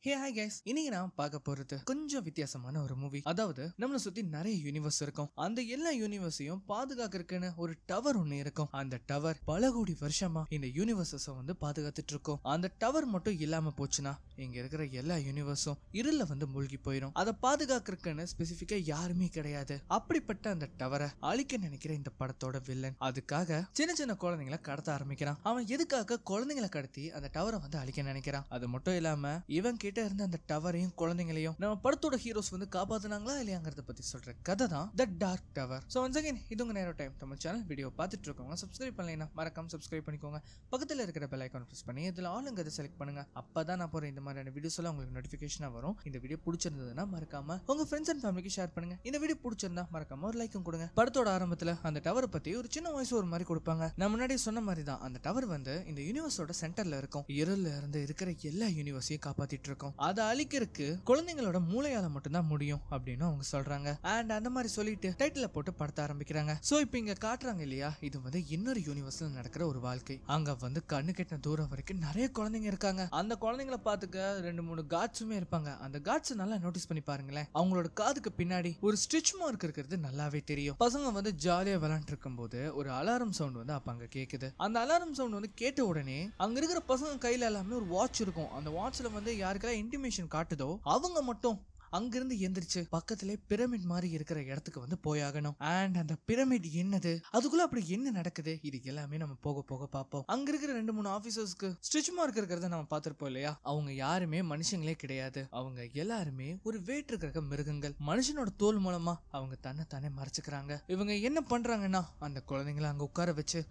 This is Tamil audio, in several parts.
ஹே ஹாய் கைஸ், இன்னைக்கு நான் பார்க்க போறது கொஞ்சம் வித்தியாசமான ஒரு மூவி. அதாவது நம்மள சுத்தி நிறைய யூனிவர்ஸ் இருக்கும். அந்த எல்லா யூனிவர்ஸையும் பாதுகாக்கிறதுக்குன்னு ஒரு டவர் ஒண்ணு இருக்கும். அந்த டவர் பல கோடி வருஷமா இந்த யூனிவர்ஸஸ் வந்து பாதுகாத்துட்டு இருக்கும். அந்த டவர் மட்டும் இல்லாம போச்சுன்னா இங்க இருக்கிற எல்லா யூனிவர்ஸும் இருள வந்து மூழ்கி போயிடும். அதை பாதுகாக்கிறதுக்குன்னு ஸ்பெசிபிக்கா யாருமே கிடையாது. அப்படிப்பட்ட அந்த டவரை அழிக்க நினைக்கிற இந்த படத்தோட வில்லன் அதுக்காக சின்ன சின்ன குழந்தைங்களை கடத்த ஆரம்பிக்கிறான். அவன் எதுக்காக குழந்தைங்களை கடத்தி அந்த டவரை வந்து அழிக்க நினைக்கிறான்? அது மட்டும் இல்லாம இவன் கிட்ட இருந்த அந்த டவரையும் குழந்தைங்களையும் நம்ம படத்தோட ஹீரோஸ் வந்து காப்பாத்துனாங்களா இல்லையாங்கிறத பத்தி சொல்ற கதை தான் the dark tower. So once again இது உங்க நேரோ டைம். நம்ம சேனல் வீடியோ பார்த்துட்டு இருக்கவங்க சப்ஸ்கிரைப் பண்ணலைன்னா மறக்காம சப்ஸ்கிரைப் பண்ணிக்கோங்க. பக்கத்துல இருக்கிற பெல் ஐகான் பிரஸ் பண்ணி இதுல ஆளுங்கிறத செலக்ட் பண்ணுங்க. அப்பதான் நான் போற இந்த மாதிரியான வீடியோஸ் எல்லாம் உங்களுக்கு நோட்டிபிகேஷனா வரும். இந்த வீடியோ பிடிச்சிருந்ததுன்னா மறக்காம உங்க ஃப்ரெண்ட்ஸ் அண்ட் ஃபேமிலிக்கு ஷேர் பண்ணுங்க. இந்த வீடியோ பிடிச்சிருந்தா மறக்காம ஒரு லைக்கும் கொடுங்க. படத்தோட ஆரம்பத்துல அந்த டவர் பத்தி ஒரு சின்ன வாய்ஸ் ஒரு மாதிரி கொடுப்பாங்க. நான் முன்னாடி சொன்ன மாதிரி தான் அந்த டவர் வந்து இந்த யூனிவர்ஸோட சென்டர்ல இருக்கும். இருள்ல இருந்து இருக்கிற எல்லா யூனிவர்ஸையும் காப்பாத்திட்டு இருக்கும். அதை அழிக்கிறதுக்கு குழந்தைங்களோட மூளையால மட்டும்தான் முடியும் அப்படின்னு அவங்க சொல்றாங்க. அண்ட் அந்த மாதிரி சொல்லிட்டு டைட்டில போட்டு படத்த ஆரம்பிக்கிறாங்க. சோ இப்போ இங்க காட்டுறாங்க இல்லையா, இது வந்து இன்னொரு யூனிவர்ஸ்ல நடக்கிற ஒரு வாழ்க்கை. அங்க வந்து கண்ணு கெட்டின தூரம் வரைக்கும் நிறைய குழந்தைங்க இருக்காங்க. அந்த குழந்தைங்களை பாத்துக்க 2-3 காட்ஸுமே இருப்பாங்க. அந்த காட்ஸ் நல்லா நோட்டீஸ் பண்ணி பாருங்களேன். அவங்களோட காதுக்கு பின்னாடி ஒரு ஸ்டிச் மார்க் இருக்கிறது நல்லாவே தெரியும். பசங்க வந்து ஜாலியா விளையாண்டு இருக்கும் போது ஒரு அலாரம் சவுண்ட் வந்து அப்ப அங்க கேக்குது. அந்த அலாரம் சவுண்ட் வந்து கேட்ட உடனே அங்க இருக்கிற பசங்க கையில எல்லாமே ஒரு வாட்ச் இருக்கும். அந்த வாட்ச்ல வந்து யாருக்கெல்லாம் இன்டிமேஷன் காட்டுதோ அவங்க மட்டும் அங்கிருந்து எந்திரிச்சு பக்கத்திலே பிரமிட் மாதிரி இருக்கிற இடத்துக்கு வந்து போயாகணும். அண்ட் அந்த பிரமிட் என்னது, அதுக்குள்ள அப்படி என்ன நடக்குது, இது எல்லாமே நம்ம போக போக பார்ப்போம். அங்க இருக்கிற 2-3 ஆபீசர்ஸ்க்கு ஸ்டிச் மார்க் இருக்கிறத நம்ம பார்த்திருப்போம் இல்லையா. அவங்க யாருமே மனுஷங்களே கிடையாது. அவங்க எல்லாருமே ஒரு வேற்று கிரக மிருகங்கள். மனுஷனோட தோல் மூலமா அவங்க தன்னை மறைச்சுக்கிறாங்க. இவங்க என்ன பண்றாங்கன்னா அந்த குழந்தைங்களை அங்க உட்கார வச்சு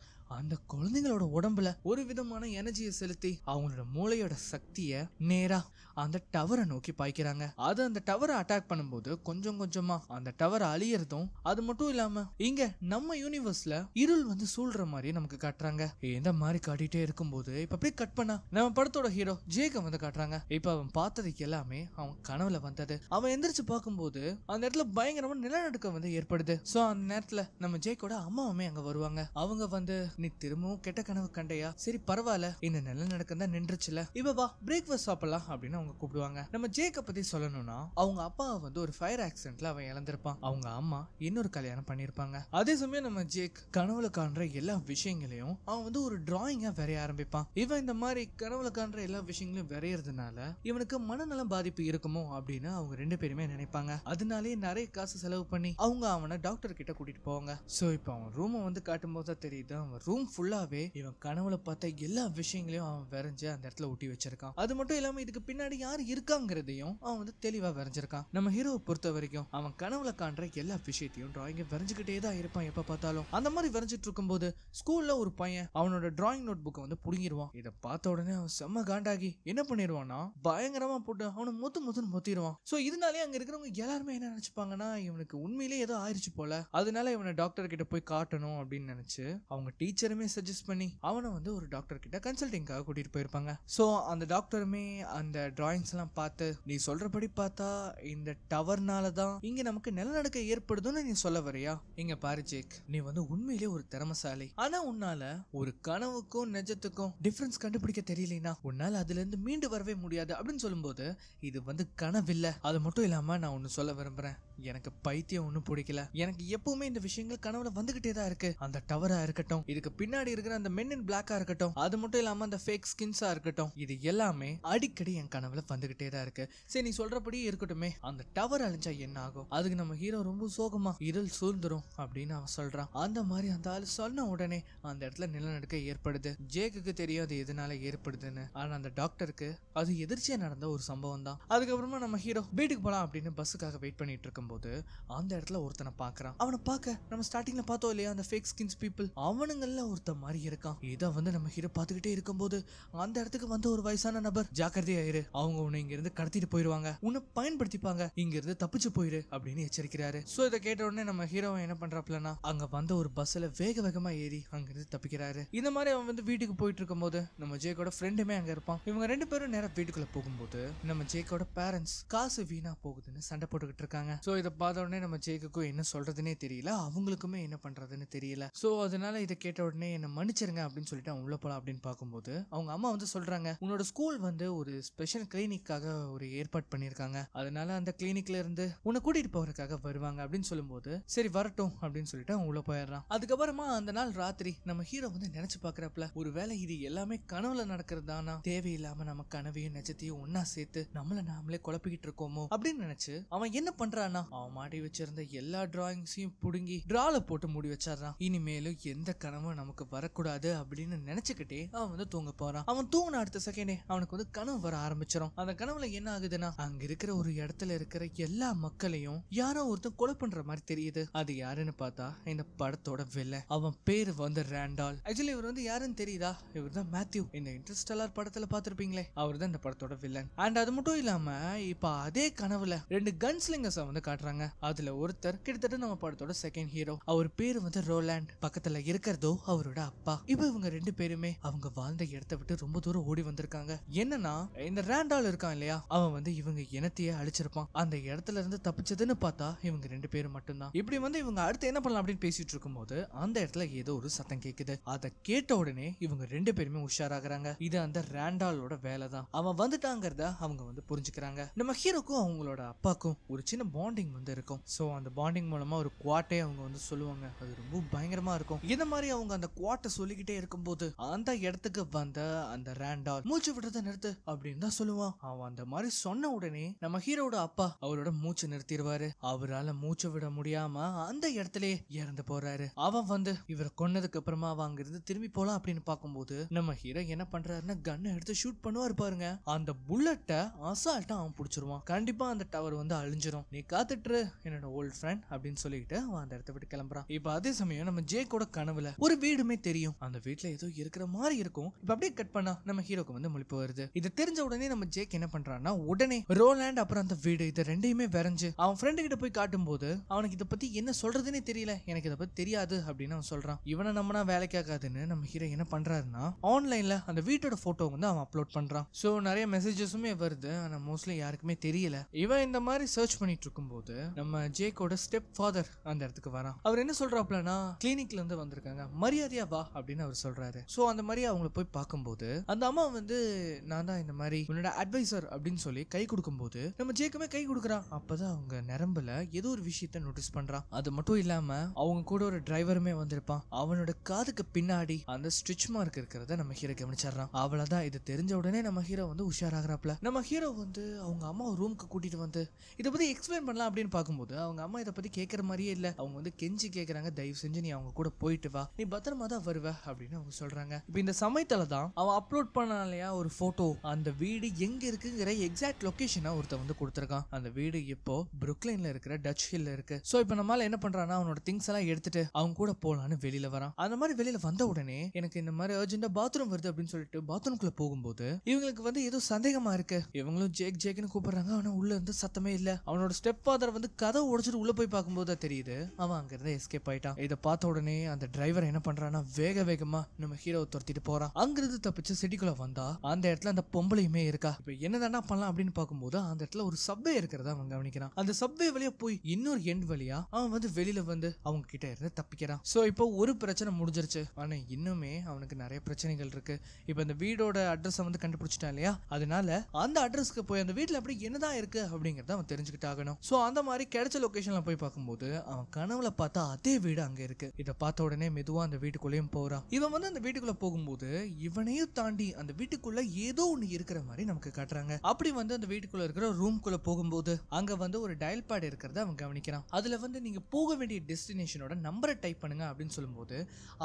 அந்த குழந்தைங்களோட உடம்புல ஒரு விதமான எனர்ஜியை செலுத்தி அவங்களோட மூளையோட சக்தியை நேரா அந்த டவரை நோக்கி பாய்க்கிறாங்க. அது அந்த டவரை அட்டாக் பண்ணும்போது கொஞ்சம் கொஞ்சமா அந்த டவர் அழியறதும், அது மட்டும் இல்லாம இங்க நம்ம யூனிவர்ஸ்ல இருள் வந்து சூழ்ற மாதிரி நமக்கு காட்டுறாங்க. இந்த மாதிரி காட்டிட்டே இருக்கும்போது இப்ப அப்படியே கட் பண்ணா நம்ம படத்தோட ஹீரோ ஜேக்க வந்து காட்டுறாங்க. இப்ப அவன் பார்த்ததுக்கு எல்லாமே அவன் கனவுல வந்தது. அவன் எந்திரிச்சு பார்க்கும்போது அந்த இடத்துல பயங்கரமா நிலநடுக்கம் வந்து ஏற்படுது. சோ அந்த நேரத்துல நம்ம ஜேக்கோட அம்மாவுமே அங்க வருவாங்க. அவங்க வந்து நீ திரும்பவும் கெட்ட கனவு கண்டையா, சரி பரவாயில்ல, இந்த நிலநடுக்கம் தான் நின்றுச்சுல, இப்ப வா பிரேக்ஃபாஸ்ட் சாப்பிடலாம் அப்படின்னு அவங்க கூப்பிடுவாங்க. நம்ம ஜேக்க பத்தி சொல்லணும்னா அவங்க அப்பா வந்து ஒரு ஃபயர் ஆக்சிடென்ட்ல அவன் இழந்திருப்பான். அவங்க அம்மா இன்னொரு கல்யாணம் பண்ணிருப்பாங்க. அதே சமயம் நம்ம ஜேக் கனவுல காண்ற எல்லா விஷயங்களையும் அவன் வந்து ஒரு டிராயிங்கா வரைய ஆரம்பிப்பான். இவன் இந்த மாதிரி கனவுல காண்ற எல்லா விஷயங்களையும் வரையறதுனால இவனுக்கு மனநலம் பாதிப்பு இருக்குமோ அப்படின்னு அவங்க 2 பேருமே நினைப்பாங்க. அதனாலே நிறைய காசு செலவு பண்ணி அவங்க அவனை டாக்டர் கிட்ட கூட்டிட்டு போவாங்க. சோ இப்போ அவன் ரூமை வந்து காட்டும் போது தெரியுது அவன் ரூம் ஃபுல்லாவே இவன் கனவுல பார்த்த எல்லா விஷயங்களையும் அவன் வரைஞ்சு அந்த இடத்துல ஒட்டி வச்சிருக்கான். அது மட்டும் இல்லாம இதுக்கு பின்னாடி யார் இருக்காங்கிறதையும் அவன் வந்து தெளிவா வரைஞ்சிருக்கான். நம்ம ஹீரோவை பொறுத்த வரைக்கும் அவன் கனவுல காண்ற எல்லா விஷயத்தையும் டிராயிங்க வரைஞ்சுக்கிட்டே தான் இருப்பான் எப்ப பார்த்தாலும். அந்த மாதிரி வரைஞ்சிட்டு இருக்கும் போது ஸ்கூல்ல ஒரு பையன் அவனோட டிராயிங் நோட் புக்கை வந்து புடுங்கிடுவான். இதை பார்த்த உடனே அவன் செம்ம காண்டாகி என்ன பண்ணிடுவான்னா பயங்கரமா போட்டு அவனை முத்துன்னு மொத்திடுவான். சோ இதனாலே அங்க இருக்கிறவங்க எல்லாருமே என்ன நினைச்சுப்பாங்கன்னா இவனுக்கு உண்மையிலேயே ஏதோ ஆயிடுச்சு போல, அதனால இவனை டாக்டர் கிட்ட போய் காட்டணும் அப்படின்னு நினைச்சு அவங்க டீச்சருமே சஜஸ்ட் பண்ணி அவனை வந்து ஒரு டாக்டர் கிட்ட கன்சல்டிங்காக கூட்டிட்டு போயிருப்பாங்க. சோ அந்த டாக்டருமே அந்த டிராயிங்ஸ் எல்லாம் பார்த்து நீ சொல்றபடி பார்த்தா இந்த டவர்னால தான் இங்க நமக்கு நிலநடுக்கம் ஏற்படுதுன்னு நீ சொல்ல வரியா? இங்க பாரு ஜேக், நீ வந்து உண்மையிலேயே ஒரு திறமசாலி. ஆனா உன்னால ஒரு கனவுக்கும் நிஜத்துக்கும் டிஃபரன்ஸ் கண்டுபிடிக்க தெரியலனா உன்னால அதுல இருந்து மீண்டு வரவே முடியாது அப்படின்னு சொல்லும்போது இது வந்து கனவில்ல. அது மட்டும் இல்லாம நான் ஒன்னு சொல்ல விரும்புறேன், எனக்கு பைத்தியம் ஒன்னும் பிடிக்கல. எனக்கு எப்பவுமே இந்த விஷயங்கள் கனவுல வந்துகிட்டே தான் இருக்கு. அந்த டவரா இருக்கட்டும், இதுக்கு பின்னாடி இருக்கிற அந்த மென் இன் பிளாக்கா இருக்கட்டும், அது மட்டும் இல்லாம அந்த ஃபேக் ஸ்கின்ஸா இருக்கட்டும், இது எல்லாமே அடிக்கடி என் கனவுல வந்துகிட்டே தான் இருக்கு. சரி நீ சொல்றபடியே இருக்கட்டுமே, அந்த டவர் அழிஞ்சா என்ன ஆகும்? அதுக்கு நம்ம ஹீரோ ரொம்ப சோகமா இருள் சூழ்ந்துரும் அப்படின்னு அவன் சொல்றான். அந்த மாதிரி அந்த ஆள் சொன்ன உடனே அந்த இடத்துல நிலநடுக்கம் ஏற்படுது. ஜேக்கு தெரியும் அது எதனால ஏற்படுதுன்னு. ஆனா அந்த டாக்டருக்கு அது எதிர்ச்சியா நடந்த ஒரு சம்பவம் தான். அதுக்கப்புறமா நம்ம ஹீரோ வீட்டுக்கு போலாம் அப்படின்னு பஸ்ஸுக்காக வெயிட் பண்ணிட்டு இருக்கும் போது அந்த இடத்துல ஒருத்தனை பாக்குறான். அவனை பார்க்க நம்ம ஸ்டார்டிங்ல பார்த்தோம் இல்லையா அந்த ஃபேக் ஸ்கின்ஸ் பீப்புள், அவனுங்கள்ல ஒருத்த மாதிரி இருக்கான். இதை வந்து நம்ம ஹீரோ பார்த்துக்கிட்டே இருக்கும்போது அந்த இடத்துக்கு வந்து ஒரு வயசான நபர், ஜாக்கிரதையாயிரு, அவங்க உன்னை இங்க இருந்து கடத்திட்டு போயிருவாங்க, உன்னை பயன்படுத்திப்பாங்க, இங்க இருந்து தப்பிச்சு போயிரு அப்படின்னு எச்சரிக்கிறாரு. சோ இதை கேட்ட உடனே நம்ம ஹீரோ என்ன பண்றாப்லனா அங்க வந்த ஒரு பஸ்ல வேகமா ஏறி அங்க இருந்து தப்பிக்கிறாரு. இந்த மாதிரி அவன் வந்து வீட்டுக்கு போயிட்டு இருக்கும் போது நம்ம ஜேக்கோட ஃப்ரெண்டுமே அங்க இருப்பான். இவங்க 2 பேரும் நேரா வீட்டுக்குள்ள போகும்போது நம்ம ஜேக்கோட பேரண்ட்ஸ் காசு வீணா போகுதுன்னு சண்டை போட்டுக்கிட்டு இருக்காங்க. சோ இதை பார்த்த உடனே நம்ம ஜேக்குக்கும் என்ன சொல்றதுன்னே தெரியல, அவங்களுக்குமே என்ன பண்றதுன்னு தெரியல. சோ அதனால இதை கேட்ட உடனே என்ன மன்னிச்சிருங்க அப்படின்னு சொல்லிட்டு அவங்க உள்ள போலாம் அப்படின்னு பார்க்கும்போது அவங்க அம்மா வந்து சொல்றாங்க, உன்னோட ஸ்கூல் வந்து ஒரு ஸ்பெஷல் கிளினிக்காக ஒரு ஏற்பாடு பண்ணிருக்காங்க, அதனால அந்த கிளினிக்ல இருந்து உன்னை கூட்டிட்டு போறதுக்காக வருவாங்க அப்படின்னு சொல்லும்போது சரி வரட்டும் அப்படின்னு சொல்லிட்டு அவங்க உள்ள போயிடுறான். அதுக்கப்புறமா அந்த நாள் ராத்திரி நம்ம ஹீரோ வந்து நினைச்சு பாக்குறப்பல ஒருவேளை இது எல்லாமே கனவுல நடக்கிறதானா, தேவையில்லாம நம்ம கனவையும் நிஜத்தையும் ஒன்னா சேர்த்து நம்மள நாமளே குழப்பிக்கிட்டு இருக்கோமோ அப்படின்னு நினைச்சு அவன் என்ன பண்றான்னா அவன் மாடி வச்சிருந்த எல்லா டிராயிங்ஸையும் புடுங்கி டிரால போட்டு மூடி வச்சிடறான். இனிமேலும் எந்த கனவும் நமக்கு வரக்கூடாது அப்படின்னு நினைச்சுக்கிட்டே அவன் வந்து தூங்க போறான். அவன் தூங்கின அடுத்த செகண்டே அவனுக்கு வந்து கனவு வர ஆரம்பிச்சிடும். அந்த கனவுல என்ன ஆகுதுன்னா அங்க இருக்கிற ஒரு இடத்துல இருக்கிற எல்லா மக்களையும் யாரோ ஒருத்தன் கொலை பண்ற மாதிரி தெரியுது. அது யாருன்னு பார்த்தா இந்த படத்தோட வில்லன். அவன் பேரு வந்து ரேண்டால். ஆக்சுவலி இவர் வந்து யாருன்னு தெரியுதா, இவர் தான் மேத்யூ. இந்த இன்டர்ஸ்டெல்லார் படத்துல பாத்திருப்பீங்களே, அவர் தான் இந்த படத்தோட வில்லன். அண்ட் அது மட்டும் இல்லாம இப்ப அதே கனவுல 2 கன்ஸ்லிங்கர்ஸ் வந்து காட்டுறாங்க. அதுல ஒருத்தர் கிட்டத்தட்ட நம்ம படத்தோட செகண்ட் ஹீரோ, அவர் பேரு வந்து ரோலாண்ட். பக்கத்துல இருக்கிறதோ அவரோட அப்பா. இப்ப இவங்க 2 பேருமே அவங்க வாழ்ந்த இடத்தை விட்டு ரொம்ப தூரம் ஓடி வந்திருக்காங்க. என்னன்னா இந்த ரேண்டால் இருக்கான் இல்லையா, அவன் வந்து இவங்க இனத்தையே அழிச்சிருப்பான். அந்த இடத்துல இருந்து தப்பிச்சதுன்னு பார்த்தா இவங்க 2 பேரும் மட்டும்தான். இப்படி வந்து இவங்க அடுத்து என்ன பண்ணலாம் அப்படின்னு பேசிட்டு இருக்கும் போது அந்த இடத்துல ஏதோ ஒரு சத்தம் கேக்குது. அதை கேட்ட உடனே இவங்க 2 பேருமே உஷாராகிறாங்க. இது அந்த ரேண்டாலோட வேலை தான். அவன் வந்துட்டாங்கிறத அவங்க வந்து புரிஞ்சுக்கிறாங்க. நம்ம ஹீரோக்கும் அவங்களோட அப்பாக்கும் ஒரு சின்ன பாண்டிங் வந்து இருக்கும். சோ அந்த பாண்டிங் மூலமா ஒரு குவாட்டே அவங்க வந்து சொல்லுவாங்க. அது ரொம்ப பயங்கரமா இருக்கும். இந்த மாதிரி அவங்க அந்த குவாட்டை சொல்லிக்கிட்டே இருக்கும்போது அந்த இடத்துக்கு வந்த அந்த ரேண்டால் மூச்சு விடுறத நிறுத்து அப்படின்னு தான் சொல்லுவான். அவன் அந்த மாதிரி சொன்ன உடனே நம்ம ஹீரோட அப்பா அவரோட மூச்சு நிறுத்திடுவாரு. அவரால் மூச்சு விட முடியாம அந்த இடத்துலயே இறந்து போறாரு. அவன் வந்து இவரை கொன்னதுக்கு அப்புறமா அவன் அங்கிருந்து திரும்பி போலாம் அப்படின்னு பார்க்கும்போது நம்ம ஹீரோ என்ன பண்றாருன்னா கன்னை எடுத்து ஷூட் பண்ணுவாரு பாருங்க. அந்த புல்லட்டை அசால்ட்டா அவன் பிடிச்சிருவான். கண்டிப்பா அந்த டவர் வந்து அழிஞ்சிரும், நீ காத்துட்டு என்னோட ஓல்ட் ஃப்ரெண்ட் அப்படின்னு சொல்லிட்டு அவன் அந்த இடத்த விட்டு கிளம்புறான். இப்ப அதே சமயம் நம்ம ஜேக்கோட கனவுல ஒரு வீடுமே தெரியும். அந்த வீட்டுல ஏதோ இருக்கிற மாதிரி இருக்கும். இப்ப அப்படியே கட் பண்ணா நம்ம ஹீரோக்கு வந்து முழிப்பு வருது. இது தெரிஞ்ச உடனே நம்ம ஜேக் என்ன பண்றான்னா உடனே ரோலாண்ட் அப்புறம் அந்த வீடு இது ரெண்டையுமே வரைஞ்சு அவன் ஃப்ரெண்டு கிட்ட போய் காட்டும் போது அவனுக்கு இதை பத்தி என்ன சொல்றதுன்னே தெரியல, எனக்கு இதை பத்தி தெரியாது அப்படின்னு அவன் சொல்றான். இவனை நம்மனா வேலைக்காகாதுன்னு நம்ம ஹீரோ என்ன பண்றாருன்னா ஆன்லைன்ல அந்த வீட்டோட போட்டோ வந்து அவன் அப்லோட் பண்றான். சோ நிறைய மெசேஜஸுமே வருது, ஆனா மோஸ்ட்லி யாருக்குமே தெரியல. இவன் இந்த மாதிரி சர்ச் பண்ணிட்டு இருக்கும் போது நம்ம ஜேக்கோட ஸ்டெப் ஃபாதர் அந்த இடத்துக்கு வரான். அவர் என்ன சொல்றாப்லனா கிளினிக்ல இருந்து வந்திருக்காங்க, மரியாதையா வா அப்படின்னு அவர் சொல்றாரு. சோ அந்த மாதிரி அவங்கள போய் பார்க்கும்போது அந்த அம்மா வந்து நான் தான் இந்த மாதிரி உன்னோட அட்வைசர் அப்படின்னு சொல்லி கை கொடுக்கும் போது நம்ம ஜேக்குமே கை கொடுக்குறான். அப்பதான் அவங்க நரம்புல ஏதோ ஒரு விஷயத்த நோட்டீஸ் பண்றான். அது மட்டும் இல்லாம அவங்க கூட ஒரு டிரைவருமே வந்திருப்பான். அவனோட காதுக்கு பின்னாடி அந்த ஸ்டிச் மார்க் இருக்கிறத நம்ம ஹீரோ கவனிச்சிடறான். அவ்வளவுதான். இது தெரிஞ்ச உடனே நம்ம ஹீரோ வந்து உஷாராகிறாப்ல. நம்ம ஹீரோ வந்து அவங்க அம்மா ரூமுக்கு கூட்டிட்டு வந்து இதை பத்தி எக்ஸ்பிளைன் பண்ணலாம் அப்படின்னு பார்க்கும்போது அவங்க அம்மா இதை பத்தி கேட்கற மாதிரியே இல்ல. அவங்க வந்து கெஞ்சி கேட்கறாங்க, தயவு செஞ்சு நீ அவங்க கூட போயிட்டு வா, நீ பத்திரமா தான் வருவ அப்படின்னு அவங்க சொல்றாங்க. இப்ப இந்த சமயத்துல தான் அவன் அப்லோட் பண்ணான் இல்லையா ஒரு போட்டோ, அந்த வீடு எங்க இருக்குங்கிற எக்ஸாக்ட் லொகேஷனை ஒருத்த வந்து கொடுத்திருக்கான். அந்த வீடு இப்போ புருக்லைன்ல இருக்கிற டச் ஹில்ல இருக்கு. சோ இப்போ நம்மால என்ன பண்றான்னா அவனோட திங்ஸ் எல்லாம் எடுத்துட்டு அவங்க கூட போலான்னு வெளியில வரான். அந்த மாதிரி வெளியில வந்த உடனே எனக்கு இந்த மாதிரி அர்ஜென்ட்டா பாத்ரூம் வருது அப்படின்னு சொல்லிட்டு பாத்ரூம்குள்ள போகும்போது இவங்களுக்கு வந்து ஏதோ சந்தேகமா இருக்கு. இவங்களும் ஜேக் ஜேக்னு கூப்பிடுறாங்க. ஆனா உள்ள இருந்து சத்தமே இல்ல. அவனோட ஸ்டெப் ஃபாதர் வந்து கதை உடைச்சிட்டு உள்ள போய் பார்க்கும்போது தெரியுது அவன் அங்க இருந்து எஸ்கேப் ஆயிட்டான். இதை பார்த்த உடனே அந்த டிரைவர் என்ன பண்றான்னா வேக வேகமா நம்ம ஹீரோ துரத்திட்டு போறான். அங்கிருந்து தப்பிச்சு சிட்டிக்குள்ள வந்தா அந்த இடத்துல அந்த பொம்பளையுமே இருக்கா. இப்ப என்னதானா பண்ணலாம் அப்படின்னு பார்க்கும்போது அந்த இடத்துல ஒரு சப்வே இருக்கிறத அவன் கவனிக்கிறான். அந்த சப்வே வழியா போய் இன்னொரு எண்ட் வழியா அவன் வந்து வெளியில வந்து அவங்க கிட்ட இருந்து தப்பிக்கிறான். சோ இப்போ ஒரு பிரச்சனை முடிஞ்சிருச்சு. ஆனா இன்னுமே அவனுக்கு நிறைய பிரச்சனைகள் இருக்கு. இப்ப இந்த வீடோட அட்ரஸ் வந்து கண்டுபிடிச்சிட்டான் இல்லையா, அதனால அந்த அட்ரஸ்க்கு போய் அந்த வீட்டுல அப்படி என்னதான் இருக்கு அப்படிங்கறத அவன் தெரிஞ்சுக்கிட்டு ஆகணும். சோ அந்த மாதிரி கிடைச்ச லொகேஷன்ல போய் பார்க்கும்போது அவன் கனவுல பார்த்தா அதே வீடு அங்க இருக்கு. இதை பார்த்த உடனே மெதுவா அந்த வீட்டுக்குள்ளேயும் போறான். இவன் வந்து அந்த வீட்டுக்குள்ள போகும்போது இவனையும் தாண்டி அந்த வீட்டுக்குள்ள ஏதோ ஒண்ணு இருக்கிற மாதிரி நமக்கு காட்டுறாங்க. அப்படி வந்து அந்த வீட்டுக்குள்ள இருக்கிற ரூம்குள்ள போகும்போது அங்க வந்து ஒரு டயல் பேட் இருக்கிறத அவன் கவனிக்கிறான். அதுல வந்து நீங்க போக வேண்டிய டெஸ்டினேஷனோட நம்பரை டைப் பண்ணுங்க அப்படின்னு சொல்லும்போது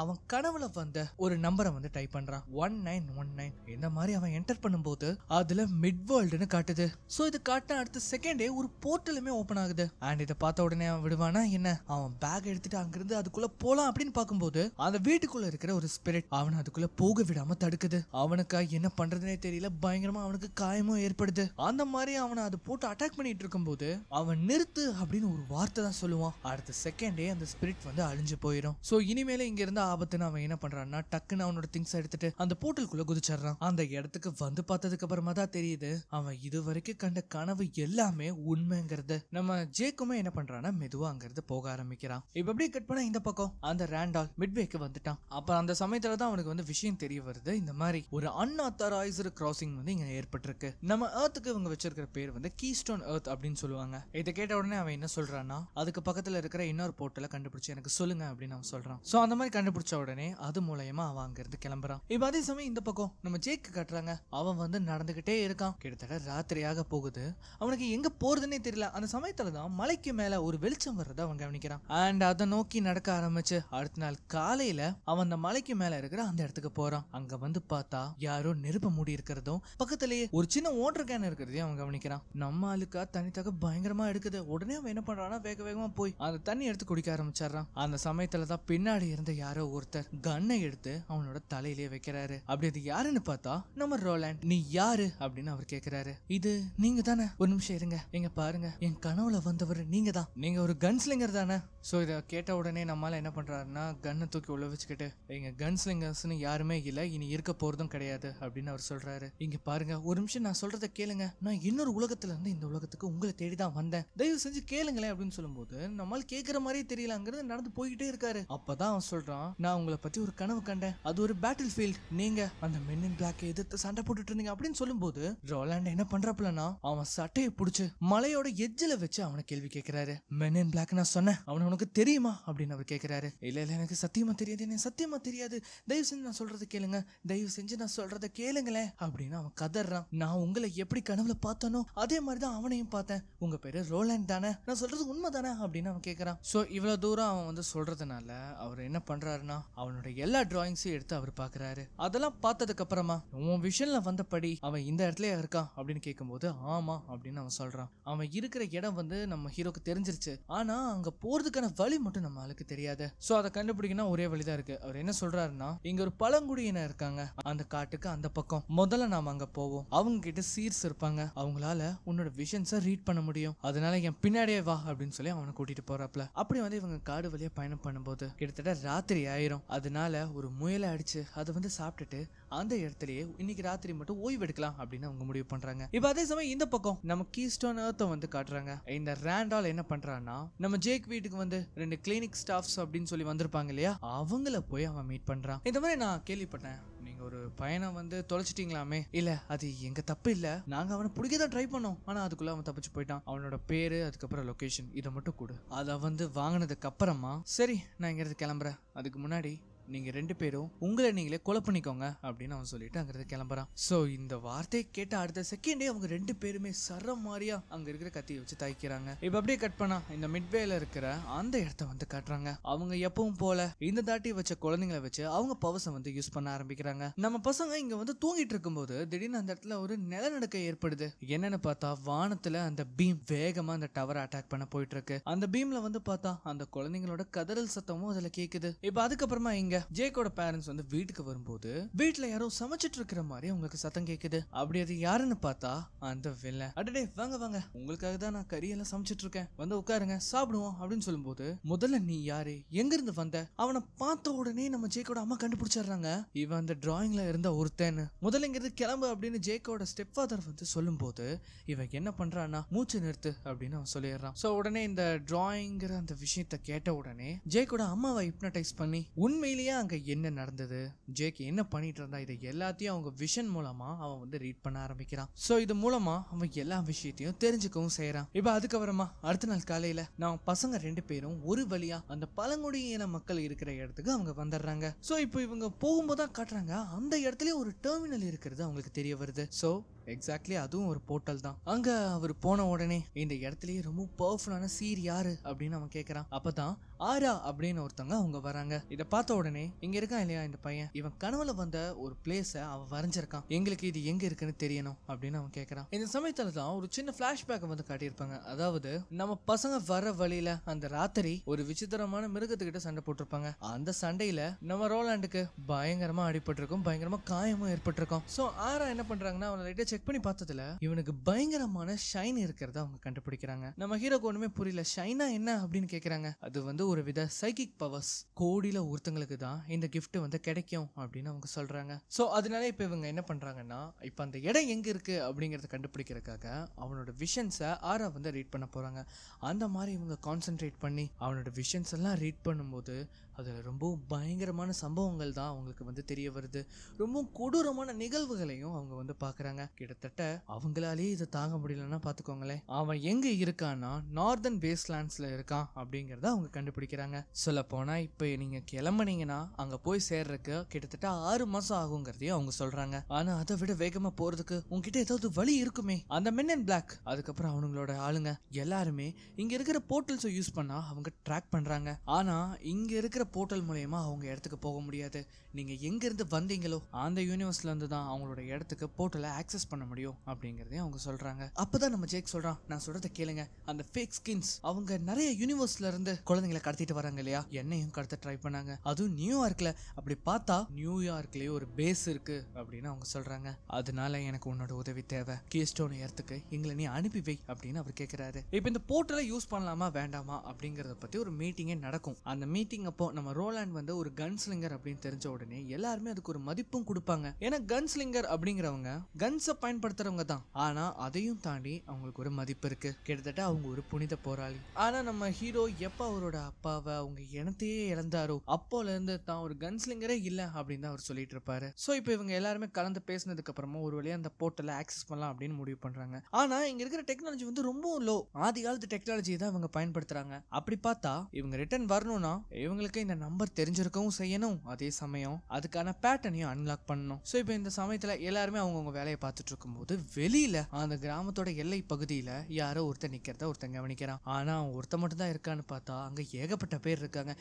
அவன் கனவுல வந்த ஒரு நம்பரை வந்து டைப் பண்றான், 1919. இந்த மாதிரி அவன் என்டர் பண்ணும்போது அதுல மிட் வேர்ல்டுன்னு காட்டுது. சோ இது காட்டின அடுத்த செகண்டே ஒரு போர்ட்டலுமே ஓபன் ஆகுது. அண்ட் இதை பார்த்த உடனே அவன் விடுவானா என்ன, அவன் பேக் எடுத்துட்டு அங்கிருந்து அதுக்குள்ள போலாம் அப்படின்னு பார்க்கும்போது அந்த வீட்டுக்குள்ள இருக்கிற ஒரு ஸ்பிரிட் அவனை அதுக்குள்ள போக விடாம தடுக்குது. அவனுக்கா என்ன பண்றதுனே தெரியல, பயங்கரமா அவனுக்கு காயமும் ஏற்படுது. அந்த மாதிரி அவனை அது போட்டு அட்டாக் பண்ணிட்டு இருக்கும்போது அவன் நிறுத்து அப்படின்னு ஒரு வார்த்தை தான் சொல்லுவான். அடுத்த செகண்டே அந்த ஸ்பிரிட் வந்து அழிஞ்சு போயிடும். சோ இனிமேல இங்க இருந்த ஆபத்துன்னு அவன் என்ன பண்றான்னா டக்குன்னு அவனோட திங்ஸ் எடுத்துட்டு அந்த போர்ட்டலுக்குள்ள குதிச்சிடறான். அந்த இடத்துக்கு வந்து பார்த்ததுக்கு அப்புறமா தான் தெரியுது அவன் இது வரைக்கும் கண்ட கனவு எல்லாமே உண்மைங்கிறது. நம்ம ஜேக்குமே என்ன பண்றான்னா மெதுவா அங்கிருந்து போக ஆரம்பிக்கிறான். இப்ப அப்படியே கட் பண்ணா இந்த பக்கம் அந்த ரேண்டால் மிட்வேக்கு வந்துட்டான். அப்ப அந்த சமயத்துல தான் அவனுக்கு வந்து விஷயம் தெரிய வருது, இந்த மாதிரி ஒரு அன்ஆத்தரைஸ்டு கிராசிங் வந்து இங்க ஏற்பட்டிருக்கு. நம்ம எர்த்துக்கு இவங்க வச்சிருக்கிற பேர் வந்து கீஸ்டோன் எர்த் அப்படின்னு சொல்லுவாங்க. இதை கேட்ட உடனே அவன் என்ன சொல்றான்னா, அதுக்கு பக்கத்துல இருக்கிற இன்னொரு போர்ட்டலை கண்டுபிடிச்சு எனக்கு சொல்லுங்க அப்படின்னு அவன் சொல்றான். சோ அந்த மாதிரி கண்டுபிடிச்ச உடனே அது மூலயமா அவன் அங்கிருந்து கிளம்புறான். இப்ப அதே சமயம் இந்த பக்கம் நம்ம ஜேக்கு காட்டுறாங்க. அவன் வந்து நடந்துகிட்டே இருக்கான். கிட்டத்தட்ட ராத்திரியாக போகுது. அவனுக்கு எங்க போறதுன்னே தெரியல. அந்த சமயத்துலதான் மலைக்கு மேல ஒரு வெளிச்சம் வர்றத அவன் கவனிக்கிறான். அண்ட் அதை நோக்கி நடக்க ஆரம்பிச்சு அடுத்த நாள் காலையில அவன் அந்த மலைக்கு மேல இருக்கிற அந்த இடத்துக்கு போறான். அங்க வந்து பார்த்தா யாரோ நெருப்ப மூடி இருக்கிறதும் பக்கத்திலேயே ஒரு சின்ன வாட்டர் கேன் இருக்கிறதையும் அவன் கவனிக்கிறான். நம்ம ஆளுக்கா தண்ணி தக்க பயங்கரமா எடுக்குது. உடனே அவன் என்ன பண்றான்னா வேக வேகமா போய் அந்த தண்ணி எடுத்து குடிக்க ஆரம்பிச்சாரான். அந்த சமயத்துலதான் பின்னாடி இருந்த யாரோ ஒருத்தர் கன்னை எடுத்து அவனோட தலையிலேயே வைக்கிறாரு. அப்படி அது யாருன்னு பார்த்தா நம்ம ரோலாண்ட். நீ யாரு அப்படின்னு அவர் கேக்குறாரு. இது நீங்க தானே? ஒரு நிமிஷம் இருங்க, எங்க பாருங்க, என் கனவுல வந்தவர் நீங்க தான். நீங்க ஒரு கன்ஸ்லிங்கர் தானே? சோ இத கேட்ட உடனே நம்மால என்ன பண்றாருன்னா கன்னை தூக்கி உள்ள வச்சுக்கிட்டு, எங்க கன்ஸ்லிங்கர்ஸ்னு யாருமே இல்ல, இனி இருக்க போறதும் கிடையாது அப்படின்னு அவர் சொல்றாரு. இங்க பாருங்க, ஒரு நிமிஷம் நான் சொல்றத கேளுங்க. நான் இன்னொரு உலகத்துல இருந்து இந்த உலகத்துக்கு உங்களை தேடிதான் வந்தேன், தயவு செஞ்சு கேளுங்களேன் அப்படின்னு சொல்லும்போது நம்மால கேட்கிற மாதிரியே தெரியலங்கிறது நடந்து போய்கிட்டே இருக்காரு. அப்பதான் அவன் சொல்றான், நான் உங்களை பத்தி ஒரு கனவு கண்டேன். அது ஒரு பேட்டில் ஃபீல்ட். நீங்க அந்த மென் இன் பிளாக் எதிர்த்து சண்டை போட்டுட்டு இருந்தீங்க அப்படின்னு சொல்லும்போது ரோலாண்ட் என்ன பண்றாப்லனா அவன் சட்டையை பிடிச்சு மலையோட எட்ஜில வச்சு அவனை கேள்வி கேட்கிறாரு. மென் இன் பிளாக் நான் சொன்னேன், அவன் உனக்கு தெரியுமா அப்படின்னு அவர் கேட்கிறாரு. இல்ல இல்ல எனக்கு சத்தியமா தெரியாது, எனக்கு சத்தியமா தெரியாது, தயவு செஞ்சு நான் சொல்றத கேளுங்க, தயவு செஞ்சு நான் சொல்றத கேளுங்களேன் அப்படின்னு அவன் கதறான். நான் உங்களை எப்படி கனவுல பார்த்தனோ அதே மாதிரிதான் அவனையும் பார்த்தேன். உங்க பேரு ரோலாண்ட் தானே? நான் சொல்றது உண்மை தானே அப்படின்னு அவன் கேட்கறான். சோ இவ்வளவு தூரம் அவன் வந்து சொல்றதுனால அவர் என்ன பண்றாருன்னா அவனோட எல்லா டிராயிங்ஸையும் எடுத்து அவர் பாக்குறாரு. அதெல்லாம் பார்த்ததுக்கு அப்புறமா உன் விஷன்ல வந்தபடி அவன் இந்த இடத்துல இருக்கான் அப்படின்னு கேட்கும்போது ஆமா அப்படின்னு அவன் சொல்றான். அவன் இருக்கிற இடம் வந்து நம்ம ஹீரோக்கு தெரிஞ்சிருச்சு, ஆனா அங்க போறதுக்கான வழி மட்டும் நம்ம ஆளுக்கு தெரியாது. சோ அதை கண்டுபிடிக்கணும் ஒரே வழிதான் இருக்கு. அவர் என்ன சொல்றாருன்னா, இங்க ஒரு பழங்குடியினர் இருக்காங்க அந்த காட்டுக்கு அந்த பக்கம், முதல்ல நாம அங்க போவோம். அவங்க கிட்ட சீர்ஸ் இருப்பாங்க, அவங்களால உன்னோட விஷன்ஸை ரீட் பண்ண முடியும், அதனால என் பின்னாடியே வா அப்படின்னு சொல்லி அவனை கூட்டிட்டு போறாப்ல. அப்படி வந்து இவங்க காடு வழியா பயணம் பண்ணும்போது கிட்டத்தட்ட ராத்திரி ஆயிரும். அதனால ஒரு முயலை அடிச்சு அதை வந்து சாப்பிட்டுட்டு அந்த இடத்துலயே இன்னைக்கு ராத்திரி மட்டும் ஓய்வு எடுக்கலாம் அப்படின்னு அவங்க முடிவு பண்றாங்க. இப்ப அதே சமயம் இந்த பக்கம் நம்ம கீஸ்டோன் எர்த்தை வந்து காட்டுறாங்க. இந்த ரேண்டால் என்ன பண்றான்னா நம்ம ஜேக் வீட்டுக்கு வந்து 2 கிளினிக் ஸ்டாஃப்ஸ் அப்படின்னு சொல்லி வந்திருப்பாங்க இல்லையா, அவங்கள போய் அவன் மீட் பண்றான். இந்த மாதிரி நான் கேள்விப்பட்டேன், நீங்க ஒரு பையனை வந்து தொலைச்சிட்டீங்களாமே. இல்ல அது எங்க தப்பு இல்ல, நாங்க அவனை பிடிக்கதான் ட்ரை பண்ணோம், ஆனா அதுக்குள்ள அவன் தப்பிச்சு போயிட்டான். அவனோட பேரு அதுக்கப்புறம் லொகேஷன் இதை மட்டும் கொடு. அதை வந்து வாங்கினதுக்கு அப்புறமா சரி நான் இங்க இருந்து கிளம்புறேன், அதுக்கு முன்னாடி நீங்க 2 பேரும் உங்களை நீங்களே கொலை பண்ணிக்கோங்க அப்படின்னு அவன் சொல்லிட்டு அங்கிருந்து கிளம்புறான். சோ இந்த வார்த்தையை கேட்ட அடுத்த செகண்டே அவங்க 2 பேருமே சர மாதிரியா அங்க இருக்கிற கத்தியை வச்சு தாய்க்கிறாங்க. இப்ப அப்படியே கட் பண்ணா இந்த மிட்வேல இருக்கிற அந்த இடத்த வந்து காட்டுறாங்க. அவங்க எப்பவும் போல இந்த தாட்டி வச்ச குழந்தைங்களை வச்சு அவங்க பவர்ஸை வந்து யூஸ் பண்ண ஆரம்பிக்கிறாங்க. நம்ம பசங்க இங்க வந்து தூங்கிட்டு இருக்கும்போது திடீர்னு அந்த இடத்துல ஒரு நிலநடுக்கம் ஏற்படுது. என்னன்னு பார்த்தா வானத்துல அந்த பீம் வேகமா அந்த டவர் அட்டாக் பண்ண போயிட்டு இருக்கு. அந்த பீம்ல வந்து பார்த்தா அந்த குழந்தைங்களோட கதறல் சத்தமும் அதுல கேக்குது. இப்ப அதுக்கப்புறமா இங்க ஜேக்கோட பேரண்ட்ஸ் வந்து வீட்டுக்கு வரும்போது வீட்டுல யாரோ சமைச்சிட்டு இருக்கிற மாதிரி உங்களுக்கு சத்தம் கேக்குது. அப்படி அது யாருன்னு பார்த்தா அந்த வில்லன். அடடே வாங்க வாங்க, உங்களுக்காக தான் நான் கறியெல்லாம் சமைச்சிட்டு இருக்கேன், வந்து உட்காருங்க சாப்பிடுவோம் அப்படின்னு சொல்லும்போது முதல்ல நீ யாரு, எங்க இருந்து வந்த? அவனை பார்த்த உடனே நம்ம ஜேக்கோட அம்மா கண்டுபிடிச்சிடுறாங்க, இவன் அந்த டிராயிங்ல இருந்த ஒருத்தன். முதல்ல இங்கிருந்து கிளம்பு அப்படின்னு ஜேக்கோட ஸ்டெப் ஃபாதர் வந்து சொல்லும் போது இவன் என்ன பண்றான்னா மூச்சு நிறுத்து அப்படின்னு அவன் சொல்லிடுறான். சோ உடனே இந்த டிராயிங்கிற அந்த விஷயத்த கேட்ட உடனே ஜேக்கோட அம்மாவை ஹிப்னடைஸ் பண்ணி உண்மையிலேயே அங்க என்ன நடந்தது, ஜேக் என்ன பண்ணிட்டு இருந்தா, இதை எல்லாத்தையும் அவங்க விஷன் மூலமா அவன் வந்து ரீட் பண்ண ஆரம்பிக்கிறான். சோ இது மூலமா அவன் எல்லா விஷயத்தையும் தெரிஞ்சுக்கவும் செய்யறான். இப்ப அதுக்கப்புறமா அடுத்த நாள் காலையில நான் பசங்க 2 பேரும் ஒரு வழியா அந்த பழங்குடியின மக்கள் இருக்கிற இடத்துக்கு அவங்க வந்துடுறாங்க. சோ இப்போ இவங்க போகும்போதுதான் காட்டுறாங்க அந்த இடத்துல ஒரு டெர்மினல் இருக்கிறது அவங்களுக்கு தெரிய வருது. சோ எக்ஸாக்ட்லி அதுவும் ஒரு போர்ட்டல் தான். அங்க அவர் போன உடனே இந்த இடத்துலயே ரொம்ப பவர்ஃபுல்லான சீர் யாரு அப்படின்னு அவன் கேட்கறான். அப்பதான் ஆரா அப்படின்னு ஒருத்தவங்க அவங்க வராங்க. இத பார்த்த உடனே இங்க இருக்கான் இல்லையா இந்த பையன், இவன் கனவுல வந்த ஒரு பிளேஸ அவன் வரைஞ்சிருக்கான், எங்களுக்கு இது எங்க இருக்குன்னு தெரியணும் அப்படின்னு அவன் கேட்கறான். இந்த சமயத்துல தான் ஒரு சின்ன பிளாஷ்பேக் வந்து காட்டியிருப்பாங்க. அதாவது நம்ம பசங்க வர வழியில அந்த ராத்திரி ஒரு விசித்திரமான மிருகத்துக்கிட்ட சண்டை போட்டிருப்பாங்க. அந்த சண்டையில நம்ம ரோலாண்டுக்கு பயங்கரமா அடிபட்டிருக்கும், பயங்கரமா காயமும் ஏற்பட்டிருக்கும். சோ ஆரா என்ன பண்றாங்கன்னா அவனை லைட்டா செக் செக் பண்ணி பார்த்ததுல இவனுக்கு பயங்கரமான ஷைன் இருக்கிறத அவங்க கண்டுபிடிக்கிறாங்க. நம்ம ஹீரோக்கு ஒண்ணுமே புரியல. ஷைனா என்ன அப்படின்னு கேக்குறாங்க. அது வந்து ஒரு வித சைக்கிக் பவர்ஸ், கோடியில ஒருத்தங்களுக்கு தான் இந்த கிஃப்ட் வந்து கிடைக்கும் அப்படின்னு அவங்க சொல்றாங்க. சோ அதனால இப்ப இவங்க என்ன பண்றாங்கன்னா, இப்ப அந்த இடம் எங்க இருக்கு அப்படிங்கறத கண்டுபிடிக்கிறதுக்காக அவனோட விஷன்ஸை ஆரா வந்து ரீட் பண்ண போறாங்க. அந்த மாதிரி இவங்க கான்சென்ட்ரேட் பண்ணி அவனோட விஷன்ஸ் எல்லாம் ரீட் பண்ணும்போது அதில் ரொம்ப பயங்கரமான சம்பவங்கள் தான் அவங்களுக்கு வந்து தெரிய வருது. ரொம்ப கொடூரமான நிகழ்வுகளையும் அவங்க வந்து பார்க்குறாங்க. கிட்டத்தட்ட அவங்களாலே இதை தாங்க முடியலன்னா பார்த்துக்கோங்களேன். அவன் எங்கே இருக்கான்னா நார்தன் பேஸ்லேண்ட்ஸில் இருக்கான் அப்படிங்கிறத அவங்க கண்டுபிடிக்கிறாங்க. சொல்ல போனால் இப்போ நீங்கள் கிளம்புனீங்கன்னா அங்கே போய் சேர்றதுக்கு கிட்டத்தட்ட 6 மாதம் ஆகுங்கிறதையும் அவங்க சொல்கிறாங்க. ஆனால் அதை விட வேகமாக போகிறதுக்கு உங்ககிட்ட ஏதாவது வழி இருக்குமே. அந்த மென் அண்ட் பிளாக் அதுக்கப்புறம் அவங்களோட ஆளுங்க எல்லாருமே இங்கே இருக்கிற போர்ட்டல்ஸை யூஸ் பண்ணால் அவங்க ட்ராக் பண்ணுறாங்க. ஆனால் இங்கே இருக்கிற போர்ட்டல் மூலமா அவங்க இடத்துக்கு போக முடியாது. நீங்க எங்க இருந்து வந்தீங்களோ அந்த யூனிவர்ஸ்ல இருந்து தான் அவங்களோட இடத்துக்கு போர்ட்டலை ஆக்சஸ் பண்ண முடியும் அப்படிங்கறதையும் அவங்க சொல்றாங்க. அப்பதான் நம்ம ஜேக் சொல்றான், நான் சொல்றதை கேளுங்க. அந்த ஃபேக் ஸ்கின்ஸ் அவங்க நிறைய யூனிவர்ஸ்ல இருந்து குழந்தைங்களை கடத்திட்டு வராங்க இல்லையா, என்னையும் கடத்த ட்ரை பண்ணாங்க. அதுவும் நியூயார்க்ல. அப்படி பார்த்தா நியூயார்க்லயே ஒரு பேஸ் இருக்கு அப்படின்னு அவங்க சொல்றாங்க. அதனால எனக்கு உன்னோட உதவி தேவை. கீஸ்டோன் இடத்துக்கு எங்களை நீ அனுப்பி வை அப்படின்னு அவர் கேட்கிறாரு. இப்ப இந்த போர்ட்டலை யூஸ் பண்ணலாமா வேண்டாமா அப்படிங்கறத பத்தி ஒரு மீட்டிங்கே நடக்கும். அந்த மீட்டிங் அப்போ நம்ம ரோலாண்ட் வந்து ஒரு கன்ஸ்லிங்கர் அப்படின்னு தெரிஞ்ச உடனே எல்லாருமே அதுக்கு ஒரு மதிப்பும் கொடுப்பாங்க. ஏன்னா கன்ஸ்லிங்கர் அப்படிங்கிறவங்க கன்ஸை பயன்படுத்துறவங்க தான். ஆனா அதையும் தாண்டி அவங்களுக்கு ஒரு மதிப்பு இருக்கு. கிட்டத்தட்ட அவங்க ஒரு புனித போராளி. ஆனா நம்ம ஹீரோ எப்ப அவரோட அப்பாவை அவங்க இனத்தையே இழந்தாரோ அப்போல இருந்து தான் ஒரு கன்ஸ்லிங்கரே இல்ல அப்படின்னு தான் அவர் சொல்லிட்டு இருப்பாரு. சோ இப்போ இவங்க எல்லாருமே கலந்து பேசினதுக்கு அப்புறமா ஒரு வழியா அந்த போர்ட்டலை ஆக்சஸ் பண்ணலாம் அப்படின்னு முடிவு பண்றாங்க. ஆனா இங்க இருக்கிற டெக்னாலஜி வந்து ரொம்ப லோ. ஆதி காலத்து டெக்னாலஜி தான் இவங்க பயன்படுத்துறாங்க. அப்படி பார்த்தா இவங்க ரிட்டர்ன் வரணும்னா இவங்களுக்கு இந்த நம்பர் தெரிஞ்சிருக்கவும் செய்யணும். அதே சமயம் அதுக்கான பேட்டர்னையும் அன்லாக் பண்ணணும். சோ இப்போ இந்த சமயத்துல எல்லாருமே அவங்கவுங்க வேலையை பார்த்துட்டு இருக்கும்போது வெளியில அந்த கிராமத்தோட எல்லை பகுதியில யாரோ ஒருத்தர் நிக்கிறத ஒருத்தன் கவனிக்கிறான். ஆனா அவன் ஒருத்த மட்டும் தான் இருக்கான்னு பார்த்தா அங்க ஏகப்பட்ட பேர் இருக்காங்க.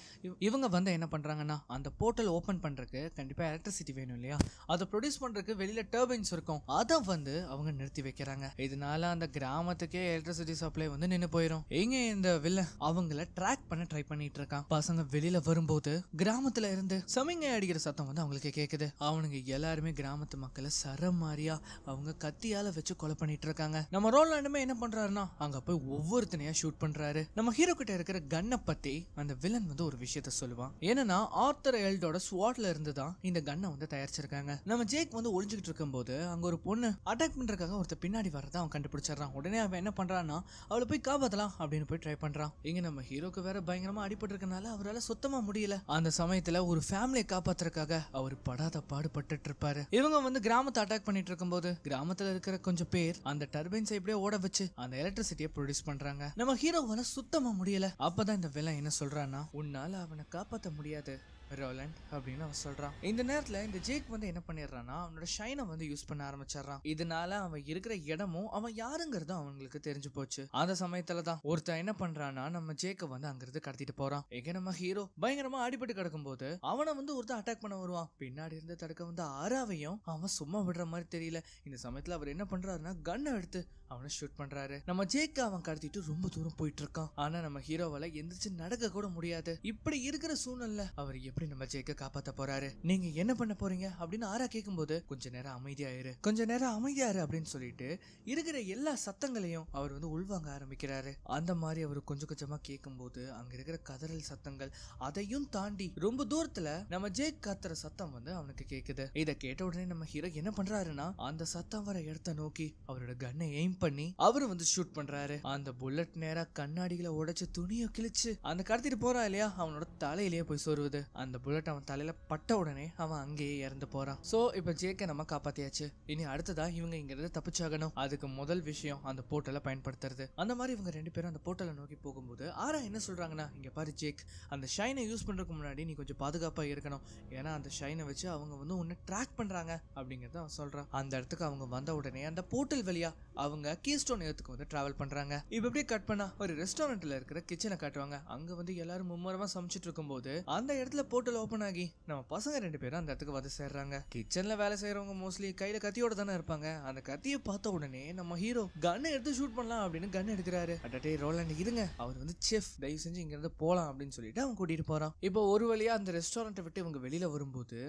இவங்க வந்து என்ன பண்றாங்கன்னா, அந்த போர்ட்டல் ஓபன் பண்றதுக்கு கண்டிப்பா எலக்ட்ரிசிட்டி வேணும் இல்லையா, அதை ப்ரொடியூஸ் பண்றதுக்கு வெளியில டர்பைன்ஸ் இருக்கும். அதை வந்து அவங்க நிறுத்தி வைக்கிறாங்க. இதனால அந்த கிராமத்துக்கே எலக்ட்ரிசிட்டி சப்ளை வந்து நின்று போயிடும். எங்க இந்த வில்லன் அவங்கள ட்ராக் பண்ண ட்ரை பண்ணிட்டு இருக்கான். பசங்க வெளியில வரும்போது கிராமத்துல இருந்து சமிங்கை அடிக்கிற சத்தம் வந்து அவங்களுக்கு கேக்குது. அவனுங்க எல்லாருமே கிராமத்து மக்களை சரமாரியா அவங்க கத்தியால வச்சு கொலை பண்ணிட்டு இருக்காங்க. நம்ம ரோலாண்டுமே என்ன பண்றாருன்னா அங்க போய் ஒவ்வொருத்தனையா ஷூட் பண்றாரு. நம்ம ஹீரோ கிட்ட இருக்கிற கன்னை பத்தி அந்த வில்லன் வந்து ஒரு விஷயத்த சொல்லுவான். ஏன்னா ஆர்த்தர் எல்டோட ஸ்வாட்ல இருந்து தான் இந்த கன்னை வந்து தயாரிச்சிருக்காங்க. நம்ம ஜேக் வந்து ஒளிஞ்சுக்கிட்டு இருக்கும் போது அங்க ஒரு பொண்ணு அட்டாக் பண்றதுக்காக ஒருத்தர் பின்னாடி வரதை அவன் கண்டுபிடிச்சிடறான். உடனே அவன் என்ன பண்றான்னா அவளை போய் காப்பாத்தலாம் அப்படின்னு போய் ட்ரை பண்றான். இங்க நம்ம ஹீரோக்கு வேற பயங்கரமா அடிபட்டு இருக்கனால அவரால் சுத்தமா முடியல. அந்த சமயத்துல ஒரு ஃபேமிலியை காப்பாத்துறதுக்காக அவர் படாத பாடுபட்டு இருப்பாரு. இவங்க வந்து கிராமத்தை அட்டாக் பண்ணிட்டு இருக்கும்போது கிராமத்துல இருக்கிற கொஞ்சம் பேர் அந்த டர்பைன்ஸை இப்படியே ஓட வச்சு அந்த எலக்ட்ரிசிட்டியை ப்ரொடியூஸ் பண்றாங்க. நம்ம ஹீரோவால சுத்தமா முடியல. அப்பதான் இந்த வில்லன் என்ன சொல்றான்னா, உன்னால அவனை காப்பாற்ற முடியாது ரோலண்ட் அப்படின்னு அவன் சொல்றான். இந்த நேரத்துல இந்த ஜேக் வந்து என்ன பண்ணிடுறான்னா அவனோட ஷைனை வந்து யூஸ் பண்ண ஆரம்பிச்சிடறான். இதனால அவன் இருக்கிற இடமும் அவன் யாருங்கிறது அவங்களுக்கு தெரிஞ்சு போச்சு. அந்த சமயத்துலதான் ஒருத்தன் என்ன பண்றான்னா நம்ம ஜேக்க வந்து அங்கிருந்து கடத்திட்டு போறான். எங்க நம்ம ஹீரோ பயங்கரமா அடிபட்டு கிடக்கும் போது அவனை வந்து ஒருத்தன் அட்டாக் பண்ண வருவான். பின்னாடி இருந்து தடுக்க வந்து ஆராவையும் அவன் சும்மா விடுற மாதிரி தெரியல. இந்த சமயத்துல அவர் என்ன பண்றாருன்னா கன்னை எடுத்து அவனை ஷூட் பண்றாரு. நம்ம ஜேக்க அவன் கடத்திட்டு ரொம்ப தூரம் போயிட்டு இருக்கான். ஆனா நம்ம ஹீரோவால எந்திரிச்சு நடக்க கூட முடியாது. இப்படி இருக்கிற சூழ்நிலை அவர் எப்படி நம்ம ஜேக்க காப்பாத்த போறாரு, நீங்க என்ன பண்ண போறீங்க அப்படின்னு ஆரா கேட்கும்போது கொஞ்ச நேரம் அமைதியாயிரு அப்படின்னு சொல்லிட்டு இருக்கிற எல்லா சத்தங்களையும் அவர் வந்து உள்வாங்க ஆரம்பிக்கிறாரு. அந்த மாதிரி அவர் கொஞ்சம் கொஞ்சமா கேட்கும்போது அங்க இருக்கிற கதறல் சத்தங்கள் அதையும் தாண்டி ரொம்ப தூரத்துல நம்ம ஜேக் காத்துற சத்தம் வந்து அவனுக்கு கேக்குது. இதை கேட்ட உடனே நம்ம ஹீரோ என்ன பண்றாருன்னா அந்த சத்தம் வர இடத்த நோக்கி அவரோட கன்னை எய்ம் பண்ணி அவரு வந்து ஷூட் பண்றாரு. அந்த புல்லட் நேரா கண்ணாடிகளை உடைச்சு துணியை கிழிச்சு அந்த கடத்திட்டு போறா இல்லையா அவனோட தலையிலேயே போய் சொருவுது. அந்த புல்லட் அவன் தலையில பட்ட உடனே அவன் அங்கேயே இறந்து போறான். சோ இப்ப ஜேக்க நம்ம காப்பாத்தியாச்சு. இனி அடுத்ததா இவங்க இங்க இருந்து தப்பிச்சாகணும். அதுக்கு முதல் விஷயம் அந்த போர்ட்டலை பயன்படுத்துறது. அந்த மாதிரி இவங்க ரெண்டு பேரும் அந்த போர்ட்டலை நோக்கி போகும்போது ஆரா என்ன சொல்றாங்கன்னா, இங்க பாரு ஜேக், அந்த ஷைனை யூஸ் பண்றதுக்கு முன்னாடி நீ கொஞ்சம் பாதுகாப்பா இருக்கணும். ஏன்னா அந்த ஷைனை வச்சு அவங்க வந்து உன்னை ட்ராக் பண்றாங்க அப்படிங்கறத அவன் சொல்றான். அந்த இடத்துக்கு அவங்க வந்த உடனே அந்த போர்ட்டல் வழியா அவங்க இவங்க கீஸ்டோன் எர்த்துக்கு வந்து டிராவல் பண்றாங்க. இப்ப அப்படியே கட் பண்ணா ஒரு ரெஸ்டாரண்ட்ல இருக்கிற கிச்சனை காட்டுவாங்க. அங்க வந்து எல்லாரும் மும்மரமா சமைச்சிட்டு இருக்கும்போது அந்த இடத்துல போர்ட்டல் ஓபன் ஆகி நம்ம பசங்க 2 பேரும் அந்த இடத்துக்கு வந்து சேர்றாங்க. கிச்சன்ல வேலை செய்யறவங்க மோஸ்ட்லி கையில கத்தியோட தானே இருப்பாங்க. அந்த கத்தியை பார்த்த உடனே நம்ம ஹீரோ கன் எடுத்து ஷூட் பண்ணலாம் அப்படின்னு கன் எடுக்கிறாரு. அட்டே ரோலண்ட் இருங்க, அவர் வந்து செஃப், தயவு செஞ்சு இங்க இருந்து போலாம் அப்படின்னு சொல்லிட்டு அவன் கூட்டிட்டு போறான். இப்போ ஒரு வழியா அந்த ரெஸ்டாரண்ட்டை விட்டு இவங்க வெளியில வரும்போது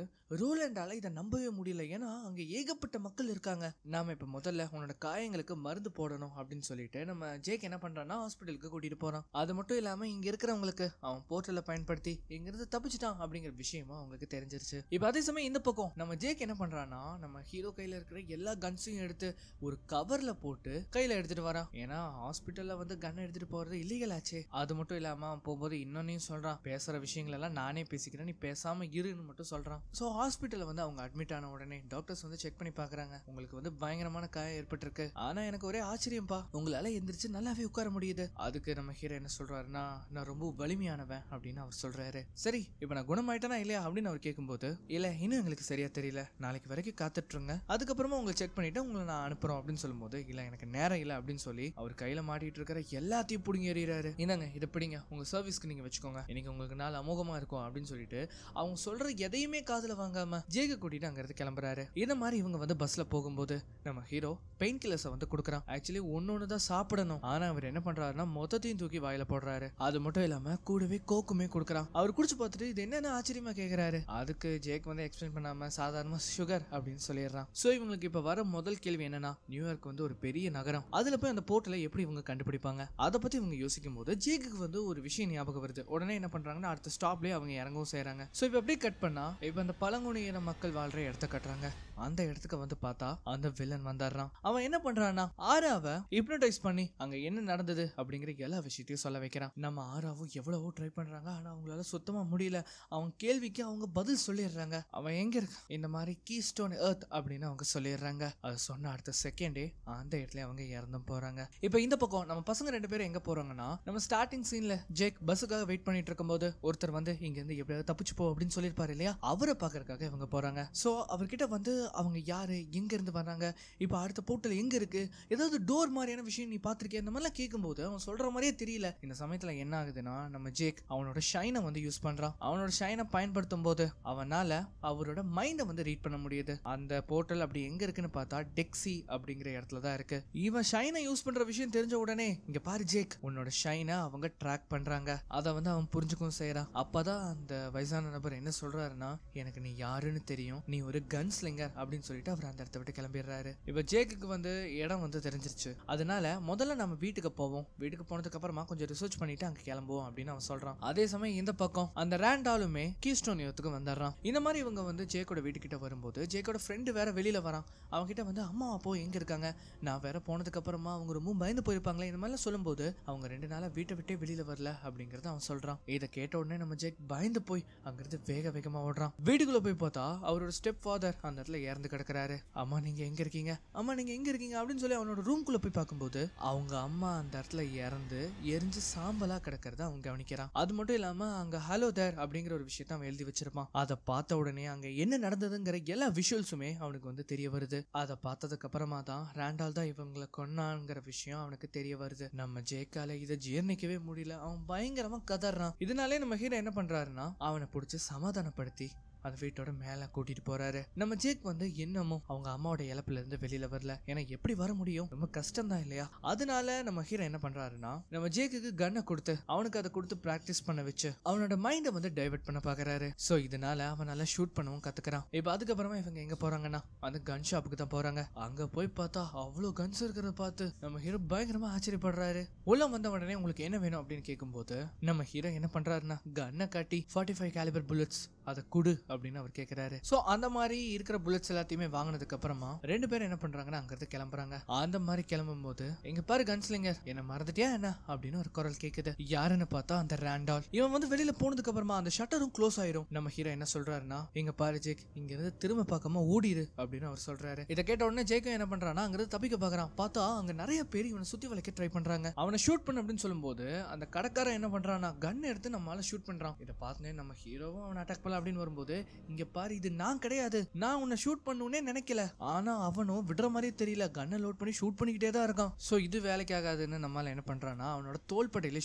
ரோலண்டால இதை நம்பவே முடியல. ஏன்னா அங்க ஏகப்பட்ட மக்கள் இருக்காங்க. நாம இப்ப முதல்ல உன்னோட காயங்களுக்கு மருந்து போடணும் அப்படின்னு சொல்லிட்டு நம்ம ஜேக் என்ன பண்றான்னா ஹாஸ்பிட்டலுக்கு கூட்டிட்டு போறான். அது மட்டும் இல்லாம இங்க இருக்கிறவங்களுக்கு அவன் போர்ட்டலை பயன்படுத்தி இங்க இருந்து தப்பிச்சிட்டான் அப்படிங்கிற விஷயமும் அவங்களுக்கு தெரிஞ்சிருச்சு. இப்ப அதே சமயம் இந்த பக்கம் நம்ம ஜேக் என்ன பண்றான்னா நம்ம ஹீரோ கையில இருக்கிற எல்லா கன்ஸையும் எடுத்து ஒரு கவர்ல போட்டு கையில எடுத்துட்டு வரான். ஏன்னா ஹாஸ்பிட்டல்ல வந்து கன் எடுத்துட்டு போறது இல்லீகல் ஆச்சு. அது மட்டும் இல்லாம அவன் போகும்போது இன்னொன்னையும் சொல்றான், பேசுற விஷயங்கள் எல்லாம் நானே பேசிக்கிறேன், நீ பேசாம இருன்னு மட்டும் சொல்றான். சோ ஹாஸ்பிட்டல்ல வந்து அவங்க அட்மிட் ஆன உடனே டாக்டர்ஸ் வந்து செக் பண்ணி பாக்குறாங்க. உங்களுக்கு வந்து பயங்கரமான காயம் ஏற்பட்டிருக்கு. ஆனா எனக்கு ஒரே ஆச்சரியம்பா, உங்களால எந்திரிச்சு நல்லாவே உட்கார முடியுது. அதுக்கு நம்ம ஹீரோ என்ன சொல்றாருன்னா, நான் ரொம்ப வலிமையானவன் அப்படின்னு அவர் சொல்றாரு. சரி, இப்ப நான் குணமாயிட்டேனா இல்லையா அப்படின்னு அவர் கேட்கும்போது, இல்ல இன்னும் எங்களுக்கு சரியா தெரியல, நாளைக்கு வரைக்கும் காத்துட்டுருங்க, அதுக்கப்புறமா உங்களை செக் பண்ணிட்டு உங்களை நான் அனுப்புறோம் அப்படின்னு சொல்லும்போது, இல்ல எனக்கு நேரம் இல்லை அப்படின்னு சொல்லி அவர் கையில மாட்டிட்டு இருக்கிற எல்லாத்தையும் புடுங்கி எறிகிறாரு. இந்தாங்க இதை பிடிங்க, உங்க சர்வீஸ்க்கு நீங்க வச்சுக்கோங்க, இன்னைக்கு உங்களுக்கு நாள் அமோகமா இருக்கும் அப்படின்னு சொல்லிட்டு அவங்க சொல்ற எதையுமே காதுல வாங்காம ஜேக கூட்டிட்டு அங்க இருந்து கிளம்புறாரு. இந்த மாதிரி இவங்க வந்து பஸ்ல போகும்போது நம்ம ஹீரோ பெயின் கில்லர்ஸை வந்து கொடுக்குறான். ஆக்சுவலி ஒன்னொன்னுதான் சாப்பிடணும். ஆனா அவர் என்ன பண்றாருன்னா மொத்தத்தையும் தூக்கி வாயில போடுறாரு. அது மட்டும் இல்லாம கூடவே கோக்குமே கொடுக்குறான். அவர் குடிச்சு பார்த்துட்டு இது என்னன்னு ஆச்சரியமா கேக்குறாரு. அதுக்கு ஜேக் வந்து எக்ஸ்பிளைன் பண்ணாம சாதாரணமா சுகர் அப்படின்னு சொல்லிடுறான். சோ இவங்களுக்கு இப்ப வர முதல் கேள்வி என்னன்னா, நியூயார்க் வந்து ஒரு பெரிய நகரம், அதுல போய் அந்த போர்ட்டலை எப்படி இவங்க கண்டுபிடிப்பாங்க? அதை பத்தி இவங்க யோசிக்கும் போது ஜேக்கு வந்து ஒரு விஷயம் ஞாபகம் வருது. உடனே என்ன பண்றாங்கன்னா அடுத்த ஸ்டாப்லயே அவங்க இறங்கவும் செய்யறாங்க. சோ இப்ப அப்படியே கட் பண்ணா இப்ப அந்த பழங்குடியின மக்கள் வாழ்ற இடத்த கட்டுறாங்க. அந்த இடத்துக்கு வந்து பார்த்தா அந்த வில்லன் வந்தாடுறான். அவன் என்ன பண்றான்னா ஆராவை ஹிப்னோடைஸ் பண்ணி அங்க என்ன நடந்தது அப்படிங்கிற எல்லா விஷயத்தையும் சொல்ல வைக்கிறான். நம்ம ஆராவும் எவ்வளவோ ட்ரை பண்றாங்க, ஆனா அவங்களால சுத்தமா முடியல. அவன் கேள்விக்கு அவங்க பதில் சொல்லிடுறாங்க. அவன் எங்க இருக்கான், இந்த மாதிரி கீஸ்டோன் எர்த் அப்படின்னு அவங்க சொல்லிடுறாங்க. அது சொன்ன அடுத்த செகண்டே அந்த இடத்துல அவங்க இறந்தும் போறாங்க. இப்ப இந்த பக்கம் நம்ம பசங்க 2 பேரும் எங்க போறாங்கன்னா, நம்ம ஸ்டார்டிங் சீன்ல ஜேக் பஸ்ஸுக்காக வெயிட் பண்ணிட்டு இருக்கும்போது ஒருத்தர் வந்து இங்க இருந்து எப்படியாவது தப்பிச்சு போ அப்படின்னு சொல்லிருப்பாரு இல்லையா, அவரை பாக்குறதுக்காக இவங்க போறாங்க. சோ அவர்கிட்ட வந்து அவங்க யாரு, எங்க இருந்து வர்றாங்க, இப்ப அடுத்த போர்ட்டல் எங்க இருக்கு, ஏதாவது டோர் மாதிரியான விஷயம் நீ பாத்திருக்கேன், இந்த மாதிரிலாம் கேட்கும்போது அவன் சொல்ற மாதிரியே தெரியல. இந்த சமயத்துல என்ன ஆகுதுன்னா நம்ம ஜேக் அவனோட ஷைனை வந்து யூஸ் பண்றான். அவனோட ஷைனை பயன்படுத்தும் போது அவனால அவரோட மைண்டை வந்து ரீட் பண்ண முடியுது. அந்த போர்ட்டல் அப்படி எங்க இருக்குன்னு பார்த்தா டெக்ஸி அப்படிங்கிற இடத்துல தான் இருக்கு. இவன் ஷைனை யூஸ் பண்ற விஷயம் தெரிஞ்ச உடனே இங்க பாரு ஜேக், உன்னோட ஷைனை அவங்க ட்ராக் பண்றாங்க. அதை வந்து அவன் புரிஞ்சுக்கவும் செய்யறான். அப்பதான் அந்த வயசான நபர் என்ன சொல்றாருன்னா, எனக்கு நீ யாருன்னு தெரியும், நீ ஒரு கன் ஸ்லிங்கர் அப்படின்னு சொல்லிட்டு அவர் அந்த இடத்த விட்டு கிளம்பிடுறாரு. இப்ப ஜேக்கு வந்து இடம் வந்து தெரிஞ்சிருச்சு. அதனால முதல்ல நம்ம வீட்டுக்கு போவோம், வீட்டுக்கு போனதுக்கு அப்புறமா கொஞ்சம் ரிசர்ச் பண்ணிட்டு அங்க கிளம்புவோம் அப்படின்னு அவன் சொல்றான். அதே சமயம் இந்த பக்கம் அந்த ரேண்டாலுமே கீஸ்டோன் யோத்துக்கு வந்துடுறான். இந்த மாதிரி இவங்க வந்து ஜேக்கோட வீட்டுக்கிட்ட வரும்போது ஜேக்கோட ஃப்ரெண்டு வேற வெளியில வரான். அவங்க கிட்ட வந்து அம்மா அப்போ எங்க இருக்காங்க, நான் வேற போனதுக்கு அப்புறமா அவங்க ரொம்ப பயந்து போயிருப்பாங்களே, இந்த மாதிரிலாம் சொல்லும்போது அவங்க 2 நாளா வீட்டை விட்டே வெளியில வரல அப்படிங்கறத அவன் சொல்றான். இதை கேட்ட உடனே நம்ம ஜேக் பயந்து போய் அங்கிருந்து வேக வேகமா ஓடுறான். வீட்டுக்குள்ள போய் பார்த்தா அவரோட ஸ்டெப் ஃபாதர் அந்த இடத்துல இறந்து கிடக்குறாரு. அம்மா நீங்க எங்க இருக்கீங்க, அம்மா நீங்க எங்க இருக்கீங்க அப்படின்னு சொல்லி அவனோட ரூம்குள்ள போய் பார்க்கும்போது அவங்க அம்மா அந்த இடத்துல இறந்து எரிஞ்சு சாம்பலா கிடக்கிறத அவன் கவனிக்கிறான். அது மட்டும் இல்லாம அங்க ஹலோ தேர் அப்படிங்கிற ஒரு விஷயத்த அவன் எழுதி வச்சிருப்பான். அதை பார்த்த உடனே அங்க என்ன நடந்ததுங்கிற எல்லா விஷுவல்ஸுமே அவனுக்கு வந்து தெரிய வருது. அதை பார்த்ததுக்கு அப்புறமா தான் ரேண்டால் தான் இவங்களை கொன்னாங்கிற விஷயம் அவனுக்கு தெரிய வருது. நம்ம ஜேக்கால இதை ஜீர்ணிக்கவே முடியல. அவன் பயங்கரமா கதறான். இதனாலே நம்ம ஹீரோ என்ன பண்றாருன்னா அவனை பிடிச்சி சமாதானப்படுத்தி அந்த வீட்டோட மேல கூட்டிட்டு போறாரு. நம்ம ஜேக் வந்து இன்னமும் அவங்க அம்மாவோட இழப்புல இருந்து வெளியில வரல. ஏன்னா எப்படி வர முடியும், ரொம்ப கஷ்டம் தான் இல்லையா. அதனால நம்ம ஹீரோ என்ன பண்றாருன்னா நம்ம ஜேக்கு கன்னை கொடுத்து அவனுக்கு அதை கொடுத்து பிராக்டிஸ் பண்ண வச்சு அவனோட மைண்டை வந்து டைவர்ட் பண்ண பாக்குறாரு. சோ இதனால அவன் நல்லா ஷூட் பண்ணவும் கத்துக்கிறான். இப்ப அதுக்கப்புறமா இவங்க எங்க போறாங்கன்னா அந்த கன் ஷாப்புக்கு தான் போறாங்க. அங்க போய் பார்த்தா அவ்வளவு கன்ஸ் இருக்கிறத பார்த்து நம்ம ஹீரோ பயங்கரமா ஆச்சரியப்படுறாரு. உள்ள வந்த உடனே உங்களுக்கு என்ன வேணும் அப்படின்னு கேட்கும்போது நம்ம ஹீரோ என்ன பண்றாருன்னா கன்னை காட்டி 45 கேலிபர் புல்லட்ஸ் அதை குடு அப்படின்னு அவர் கேட்கிறாரு. சோ அந்த மாதிரி இருக்கிற புல்லட்ஸ் எல்லாத்தையுமே வாங்கினதுக்கு அப்புறமா 2 பேரும் என்ன பண்றாங்கன்னா அங்கிருந்து கிளம்புறாங்க. அந்த மாதிரி கிளம்பும் போது எங்க பாரு கன்ஸ்லிங்கர், என்ன மறந்துட்டியா என்ன அப்படின்னு ஒரு குரல் கேக்குது. யாருன்னு பார்த்தா அந்த ரேண்டால். இவன் வந்து வெளியில போனதுக்கு அப்புறமா அந்த ஷட்டரும் க்ளோஸ் ஆயிரும். நம்ம ஹீரோ என்ன சொல்றாருன்னா எங்க பாரு ஜேக், இங்க இருந்து திரும்ப பார்க்காம ஓடிரு அப்படின்னு அவர் சொல்றாரு. இதை கேட்ட உடனே ஜேக்கும் என்ன பண்றான்னா அங்கிருந்து தப்பிக்க பாக்குறான். பார்த்தா அங்க நிறைய பேர் இவனை சுத்தி வளைக்க ட்ரை பண்றாங்க. அவனை ஷூட் பண்ண அப்படின்னு சொல்லும் போது அந்த கடைக்காரன் என்ன பண்றான்னா கன் எடுத்து நம்மளால ஷூட் பண்றான். இதை பார்த்து நம்ம ஹீரோவும் அவனை அட்டாக் பண்ண அப்படின்னு வரும்போது, இங்க பாரு இது நான் கிடையாது, நான் உன்னை ஷூட் பண்ணுனே நினைக்கல. ஆனா அவனும் விடுற மாதிரி தெரியல, கன்னை லோட் பண்ணி ஷூட் பண்ணிக்கிட்டே தான் இருக்கான். சோ இது வேலைக்கு ஆகாதுன்னு நம்மால என்ன பண்றான்னா அவனோட தோள்பட்டையிலே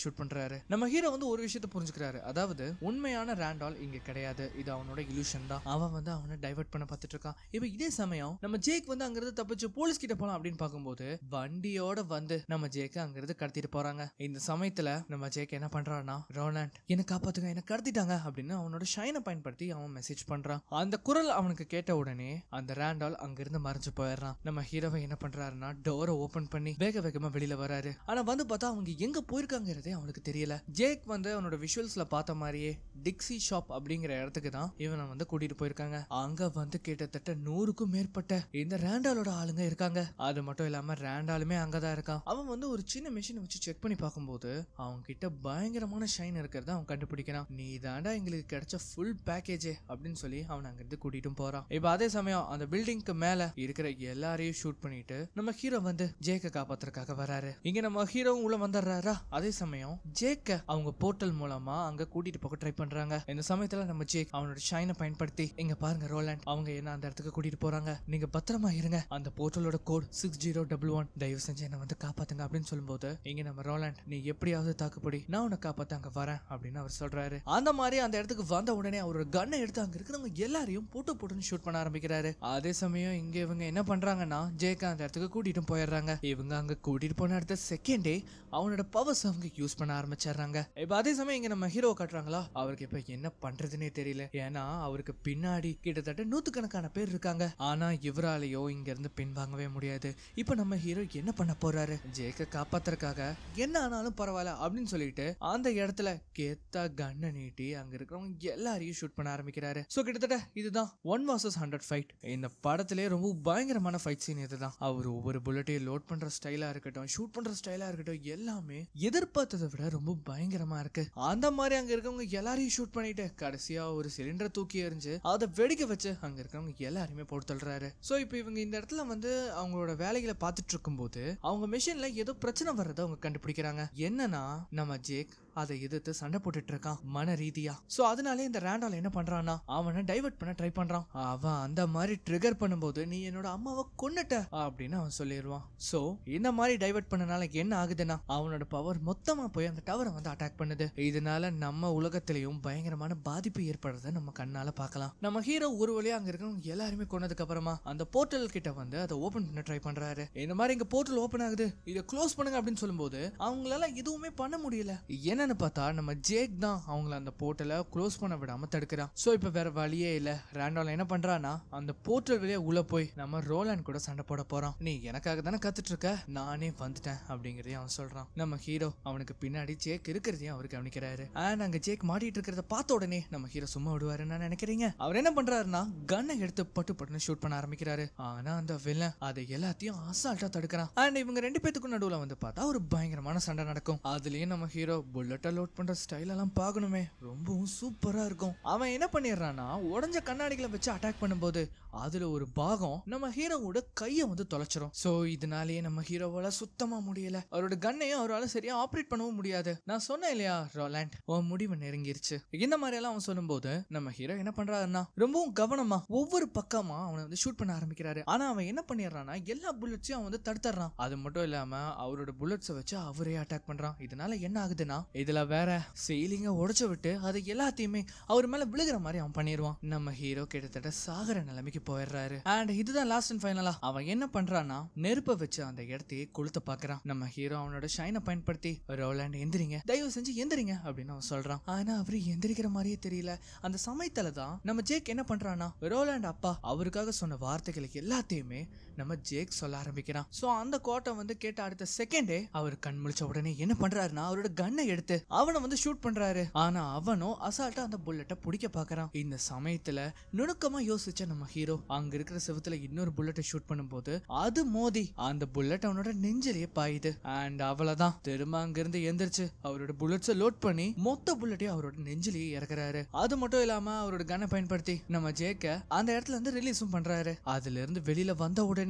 ஷூட் பண்றாரு. நம்ம ஹீரோ வந்து ஒரு விஷயத்தை புரிஞ்சுக்கிறாரு, அதாவது உண்மையான ராண்டால் இங்க கிடையாது, இது அவனோட இலூஷன் தான். அவன் வந்து அவனை டைவர்ட் பண்ண பார்த்துட்டு இருக்கான். இப்ப இதே சமயம் நம்ம ஜேக் வந்து அங்கிருந்து தப்பிச்சு போலீஸ் கிட்ட போலாம் அப்படின்னு பார்க்கும்போது வண்டியோட வந்து நம்ம ஜேக் அங்கிருந்து கடத்திட்டு போறாங்க. இந்த சமயத்துல நம்ம ஜேக் என்ன பண்றான்னா, ரோலாண்ட் என்ன காப்பாத்துங்க, என்ன கடத்திட்டாங்க அப்படின்னு அவனோட ஷைனை பயன்படுத்தி அவன் மெசேஜ் பண்றான். அந்த குரல் அவனுக்கு கேட்ட உடனே அந்த ராண்டால் அங்கிருந்து மறைஞ்சு போயிடுறான். நம்ம ஹீரோவை என்ன பண்றாருன்னா டோரை ஓபன் பண்ணி வேக வேகமா வெளியில வராரு. ஆனா வந்து பார்த்தா அவங்க எங்க போயிருக்காங்கிறதே அவனுக்கு தெரியல. ஜேக் வந்து அவனோட விஷுவல்ஸ்ல பார்த்த மாதிரியே டிக்ஸி ஷாப் அப்படிங்கிற இடத்துக்கு தான் இவனை வந்து கூட்டிட்டு போயிருக்காங்க. அங்க வந்து கிட்டத்தட்ட 100க்கும் மேற்பட்ட இந்த ராண்டாலோட ஆளுங்க இருக்காங்க. அது மட்டும் இல்லாம ராண்டாலுமே அங்கதான் இருக்கான். அவன் வந்து ஒரு சின்ன மிஷினை வச்சு செக் பண்ணி பார்க்கும்போது அவங்க கிட்ட பயங்கரமான ஷைன் இருக்கிறத அவன் கண்டுபிடிக்கிறான். நீ தாண்டா எங்களுக்கு கிடைச்ச ஃபுல் பேக்கேஜ் அப்படின்னு சொல்லி அவன் அங்கிருந்து கூட்டிட்டு போறான். இப்ப அதே சமயம் அந்த பில்டிங்க்கு மேல இருக்கிற எல்லாரையும் ஷூட் பண்ணிட்டு நம்ம ஹீரோ வந்து ஜேக்க காப்பாத்துறதுக்காக வராரு. இங்க நம்ம ஹீரோ உள்ள வந்துடுறாரா. அதே சமயம் ஜேக்க அவங்க போர்ட்டல் மூலமா அங்க கூட்டிட்டு போக ட்ரை பண்றாங்க. இந்த சமயத்துல நம்ம ஜேக் அவனோட ஷைனை பயன்படுத்தி, இங்க பாருங்க ரோலாண்ட், அவங்க என்ன அந்த இடத்துக்கு கூட்டிட்டு போறாங்க, நீங்க பத்திரமா இருங்க, அந்த போர்ட்டலோட கோட் 6011, தயவு செஞ்சு என்ன வந்து காப்பாத்துங்க அப்படின்னு சொல்லும்போது, இங்க நம்ம ரோலாண்ட் நீ எப்படியாவது தாக்குப்படி, நான் உன்னை காப்பாத்த அங்க வரேன் அப்படின்னு அவர் சொல்றாரு. அந்த மாதிரி அந்த இடத்துக்கு வந்த உடனே அவரோட கன்னை எடுத்து அங்க இருக்கிறவங்க எல்லாரையும் போட்டுன்னு ஷூட் பண்ண ஆரம்பிக்கிறாரு. அதே சமயம் இங்க இவங்க என்ன பண்றாங்கன்னா ஜேக் அந்த இடத்துக்கு கூட்டிட்டு போயிடுறாங்க. இவங்க அங்க கூட்டிட்டு போன அடுத்த செகண்டே அவனோட பவர்ஸ் அவங்க யூஸ் பண்ண ஆரம்பிச்சிடுறாங்க. இப்ப அதே சமயம் இங்க நம்ம ஹீரோ காட்டுறாங்களா, அவருக்கு இப்ப என்ன பண்றதுன்னே தெரியல. ஏன்னா அவருக்கு பின்னாடி கிட்டத்தட்ட 100கணக்கான பேர் இருக்காங்க. ஆனா இவராலேயோ இங்க இருந்து பின் வாங்கவே முடியாது. இப்ப நம்ம ஹீரோ என்ன பண்ண போறாரு, ஜேக்க காப்பாத்துறதுக்காக என்ன ஆனாலும் பரவாயில்ல அப்படின்னு சொல்லிட்டு அந்த இடத்துல கெத்தா கன்னை நீட்டி அங்க இருக்கிறவங்க எல்லாரையும் ஷூட் பண்ண ஆரம்பிக்கிறாரு. சோ கிட்டத்தட்ட இதுதான் 1 vs 100 ஃபைட். இந்த படத்திலே ரொம்ப பயங்கரமான ஃபைட் சீன் இதுதான். அவர் ஒவ்வொரு புல்லட்டையும் லோட் பண்ற ஸ்டைலா இருக்கட்டும், ஷூட் பண்ற ஸ்டைலா இருக்கட்டும், எல்லாமே எதிர்பார்த்ததை விட ரொம்ப பயங்கரமா இருக்கு. அந்த மாதிரி அங்க இருக்கவங்க எல்லாரையும் ஷூட் பண்ணிட்டு கடைசியா ஒரு சிலிண்டர் தூக்கி எறிஞ்சு அதை வெடிக்க வச்சு அங்க இருக்கவங்க எல்லாருமே போட்டு தள்ளுறாரு. சோ இப்போ இவங்க இந்த இடத்துல வந்து அவங்களோட வேலைகளை பார்த்துட்டு இருக்கும் போது அவங்க மிஷின்ல ஏதோ பிரச்சனை வர்றதை அவங்க கண்டுபிடிக்கிறாங்க. என்னன்னா நம்ம ஜேக் அதை எதிர்த்து சண்டை போட்டுட்டு இருக்கான் மன ரீதியா. சோ அதனாலே இந்த ராண்டால் என்ன பண்றான்னா அவனை டைவர்ட் பண்ண ட்ரை பண்றான். அவன் அந்த மாதிரி ட்ரிகர் பண்ணும்போது நீ என்னோட அம்மாவை கொன்னுட்ட அப்படின்னு அவன் சொல்லிடுவான். சோ இந்த மாதிரி டைவர்ட் பண்ணனால என்ன ஆகுதுன்னா அவனோட பவர் மொத்தமா போய் அந்த டவரை வந்து அட்டாக் பண்ணுது. இதனால நம்ம உலகத்திலையும் பயங்கரமான பாதிப்பு ஏற்படுறத நம்ம கண்ணால பார்க்கலாம். நம்ம ஹீரோ ஒரு வழியா அங்க இருக்கவங்க எல்லாருமே கொன்னதுக்கு அப்புறமா அந்த போர்ட்டல் கிட்ட வந்து அதை ஓபன் பண்ண ட்ரை பண்றாரு. இந்த மாதிரி இங்க போர்ட்டல் ஓபன் ஆகுது, இதை க்ளோஸ் பண்ணுங்க அப்படின்னு சொல்லும்போது அவங்களால எதுவுமே பண்ண முடியல. என்னன்னு பார்த்தா நம்ம ஜேக் தான் அவங்கள அந்த போர்ட்டலை க்ளோஸ் பண்ண விடாம தடுக்கிறான். சோ இப்ப வேற வழியே இல்ல, ராண்டால் என்ன பண்றான்னா அந்த போர்ட்டல் வழியா உள்ள போய் நம்ம ரோலாண்ட் கூட சண்டை போட போறான். நீ எனக்காக தானே கத்துட்டு இருக்க, நானே வந்துட்டேன் அப்படிங்கறதையும் அவன் சொல்றான். நம்ம ஹீரோ அவனுக்கு பின்னாடி ஜேக் இருக்கிறதையும் அவர் கவனிக்கிறாரு. அண்ட் அங்க ஜேக் மாட்டிட்டு இருக்கிறத பார்த்த உடனே நம்ம ஹீரோ சும்மா விடுவாருன்னு நினைக்கிறீங்க. அவர் என்ன பண்றாருன்னா கன்னை எடுத்து பட்டு ஷூட் பண்ண ஆரம்பிக்கிறாரு. ஆனா அந்த வில்லன் அதை எல்லாத்தையும் அசால்ட்டா தடுக்கிறான். அண்ட் இவங்க 2 பேத்துக்கும் நடுவுல வந்து பார்த்தா ஒரு பயங்கரமான சண்டை நடக்கும். அதுலயும் நம்ம ஹீரோ புல்லட்டை லோட் பண்ற ஸ்டைல் எல்லாம் பார்க்கணுமே, ரொம்பவும் சூப்பரா இருக்கும். அவன் என்ன பண்ணிடுறான்னா உடஞ்ச கண்ணாடிகளை வச்சு அட்டாக் பண்ணும்போது அதுல ஒரு பாகம் நம்ம ஹீரோவோட கையை வந்து தொலைச்சிரும். சோ இதனாலேயே நம்ம ஹீரோவால சுத்தமா முடியல, அவரோட கன்னையும் அவரால் சரியா ஆப்ரேட் பண்ணவும் முடியாது. நான் சொன்னேன் இல்லையா ரோலாண்ட் உன் முடிவு நெருங்கிருச்சு, இந்த மாதிரி எல்லாம் அவன் சொல்லும்போது நம்ம ஹீரோ என்ன பண்றாருன்னா ரொம்பவும் கவனமா ஒவ்வொரு பக்கமா அவனை வந்து ஷூட் பண்ண ஆரம்பிக்கிறாரு. ஆனா அவன் என்ன பண்ணிடுறான்னா எல்லா புல்லட்ஸையும் அவன் வந்து தடுத்துறான். அது மட்டும் இல்லாம அவரோட புல்லட்ஸை வச்சு அவரே அட்டாக் பண்றான். இதனால என்ன ஆகுதுன்னா இதுல வேற சீலிங்க உடைச்சு விட்டு அது எல்லாத்தையுமே அவர் மேல விழுகிற மாதிரி அவன் பண்ணிடுவான். நம்ம ஹீரோ கிட்டத்தட்ட சாகர நிலைமைக்கு போயிடுறாரு. அண்ட் இதுதான் லாஸ்ட் அண்ட் ஃபைனலா அவன் என்ன பண்றான்னா நெருப்பை வச்சு அந்த இடத்தையே கொளுத்த பாக்குறான். நம்ம ஹீரோ அவனோட ஷைனை பயன்படுத்தி ரோலாண்ட் எந்திரிங்க, தயவு செஞ்சு எந்திரிங்க அப்படின்னு அவன் சொல்றான். ஆனா அவரு எந்திரிக்கிற மாதிரியே தெரியல. அந்த சமயத்துல தான் நம்ம ஜேக் என்ன பண்றான்னா ரோலாண்ட் அப்பா அவருக்காக சொன்ன வார்த்தைகளுக்கு எல்லாத்தையுமே நம்ம ஜேக் சொல்ல ஆரம்பிக்கிறான். சோ அந்த கோட்டை வந்து கேட்ட அடுத்த செகண்டே அவர் கண் முழிச்ச உடனே என்ன பண்றாருன்னா அவரோட கன்னை எடுத்து அவனை வந்து ஷூட் பண்றாரு. ஆனா அவனும் அசால்ட்டா அந்த புல்லட்டை பிடிக்க பாக்குறான். இந்த சமயத்துல நுணுக்கமா யோசிச்ச நம்ம ஹீரோ அங்க இருக்கிற செவத்துல இன்னொரு புல்லட்டை ஷூட் பண்ணும்போது அது மோதி அந்த புல்லட் அவனோட நெஞ்சிலேயே பாயுது. அண்ட் அவ்வளவுதான், திரும்ப அங்க இருந்து எந்திரிச்சு அவரோட புல்லட்ஸை லோட் பண்ணி மொத்த புல்லட்டையும் அவரோட நெஞ்சிலேயே இறக்குறாரு. அது மட்டும் இல்லாம அவரோட கன்னை பயன்படுத்தி நம்ம ஜேக்க அந்த இடத்துல இருந்து ரிலீஸும் பண்றாரு. அதுல இருந்து வெளியில வந்த உடனே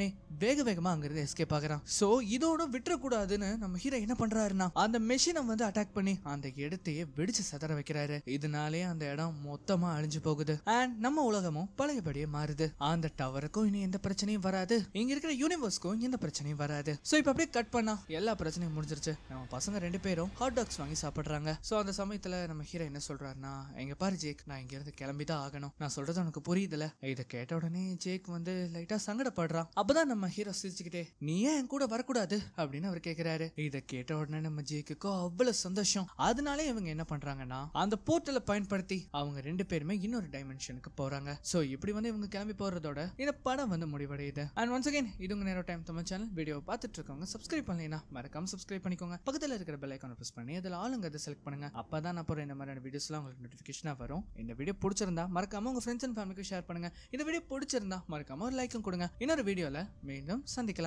வேக வேகமா அங்க இருந்து எஸ்கேப் ஆகுறான். சோ இதோட விட்டுற கூடாதுன்னு நம்ம ஹீரோ என்ன பண்றாருன்னா அந்த மெஷினை வந்து அட்டாக் பண்ணி பண்ணி அந்த இடத்தையே வெடிச்சு சதற வைக்கிறாரு. இதனாலே அந்த இடம் மொத்தமா அழிஞ்சு போகுது. அண்ட் நம்ம உலகமும் பழையபடியே மாறுது. அந்த டவருக்கும் இனி எந்த பிரச்சனையும் வராது, இங்க இருக்கிற யூனிவர்ஸ்க்கும் எந்த பிரச்சனையும் வராது. சோ இப்ப அப்படியே கட் பண்ணா எல்லா பிரச்சனையும் முடிஞ்சிருச்சு. நம்ம பசங்க 2 பேரும் ஹாட் டாக்ஸ் வாங்கி சாப்பிடுறாங்க. சோ அந்த சமயத்துல நம்ம ஹீரோ என்ன சொல்றாருன்னா, எங்க பாரு ஜேக், நான் இங்க இருந்து கிளம்பிதான் ஆகணும், நான் சொல்றது உனக்கு புரியுதுல. இதை கேட்ட உடனே ஜேக் வந்து லைட்டா சங்கடப்படுறான். அப்பதான் நம்ம ஹீரோ சிரிச்சுக்கிட்டே, நீ ஏன் என் கூட வரக்கூடாது அப்படின்னு அவர் கேக்குறாரு. இதை கேட்ட உடனே நம்ம ஜேக்குக்கோ அவ்வளவு சந்தோஷம். அதனாலே இவங்க என்ன பண்றாங்கன்னா, அந்த போர்ட்டலை பயன்படுத்தி அவங்க 2 பேருமே இன்னொரு டைமென்ஷனுக்கு போறாங்க. சோ இப்படி வந்து இவங்க கிளம்பி போறதோட இந்த படம் வந்து முடிவடையுது. அண்ட் ஒன்ஸ் அகைன் இது உங்க நேரோ டைம் தமிழ் சேனல். வீடியோ பார்த்துட்டு இருக்கவங்க சப்ஸ்கிரைப் பண்ணலைன்னா மறக்காம சப்ஸ்கிரைப் பண்ணிக்கோங்க. பக்கத்துல இருக்கிற பெல் ஐகானை பிரஸ் பண்ணி அதில் ஆளுங்க செலக்ட் பண்ணுங்க. அப்பதான் நான் போற இந்த மாதிரியான வீடியோஸ்லாம் உங்களுக்கு நோட்டிஃபிகேஷனா வரும். இந்த வீடியோ பிடிச்சிருந்தா மறக்காம உங்க ஃப்ரெண்ட்ஸ் அண்ட் ஃபேமிலிக்கு ஷேர் பண்ணுங்க. இந்த வீடியோ பிடிச்சிருந்தா மறக்காம ஒரு லைக்கும் கொடுங்க. இன்னொரு வீடியோல மீண்டும் சந்திக்கலாம்.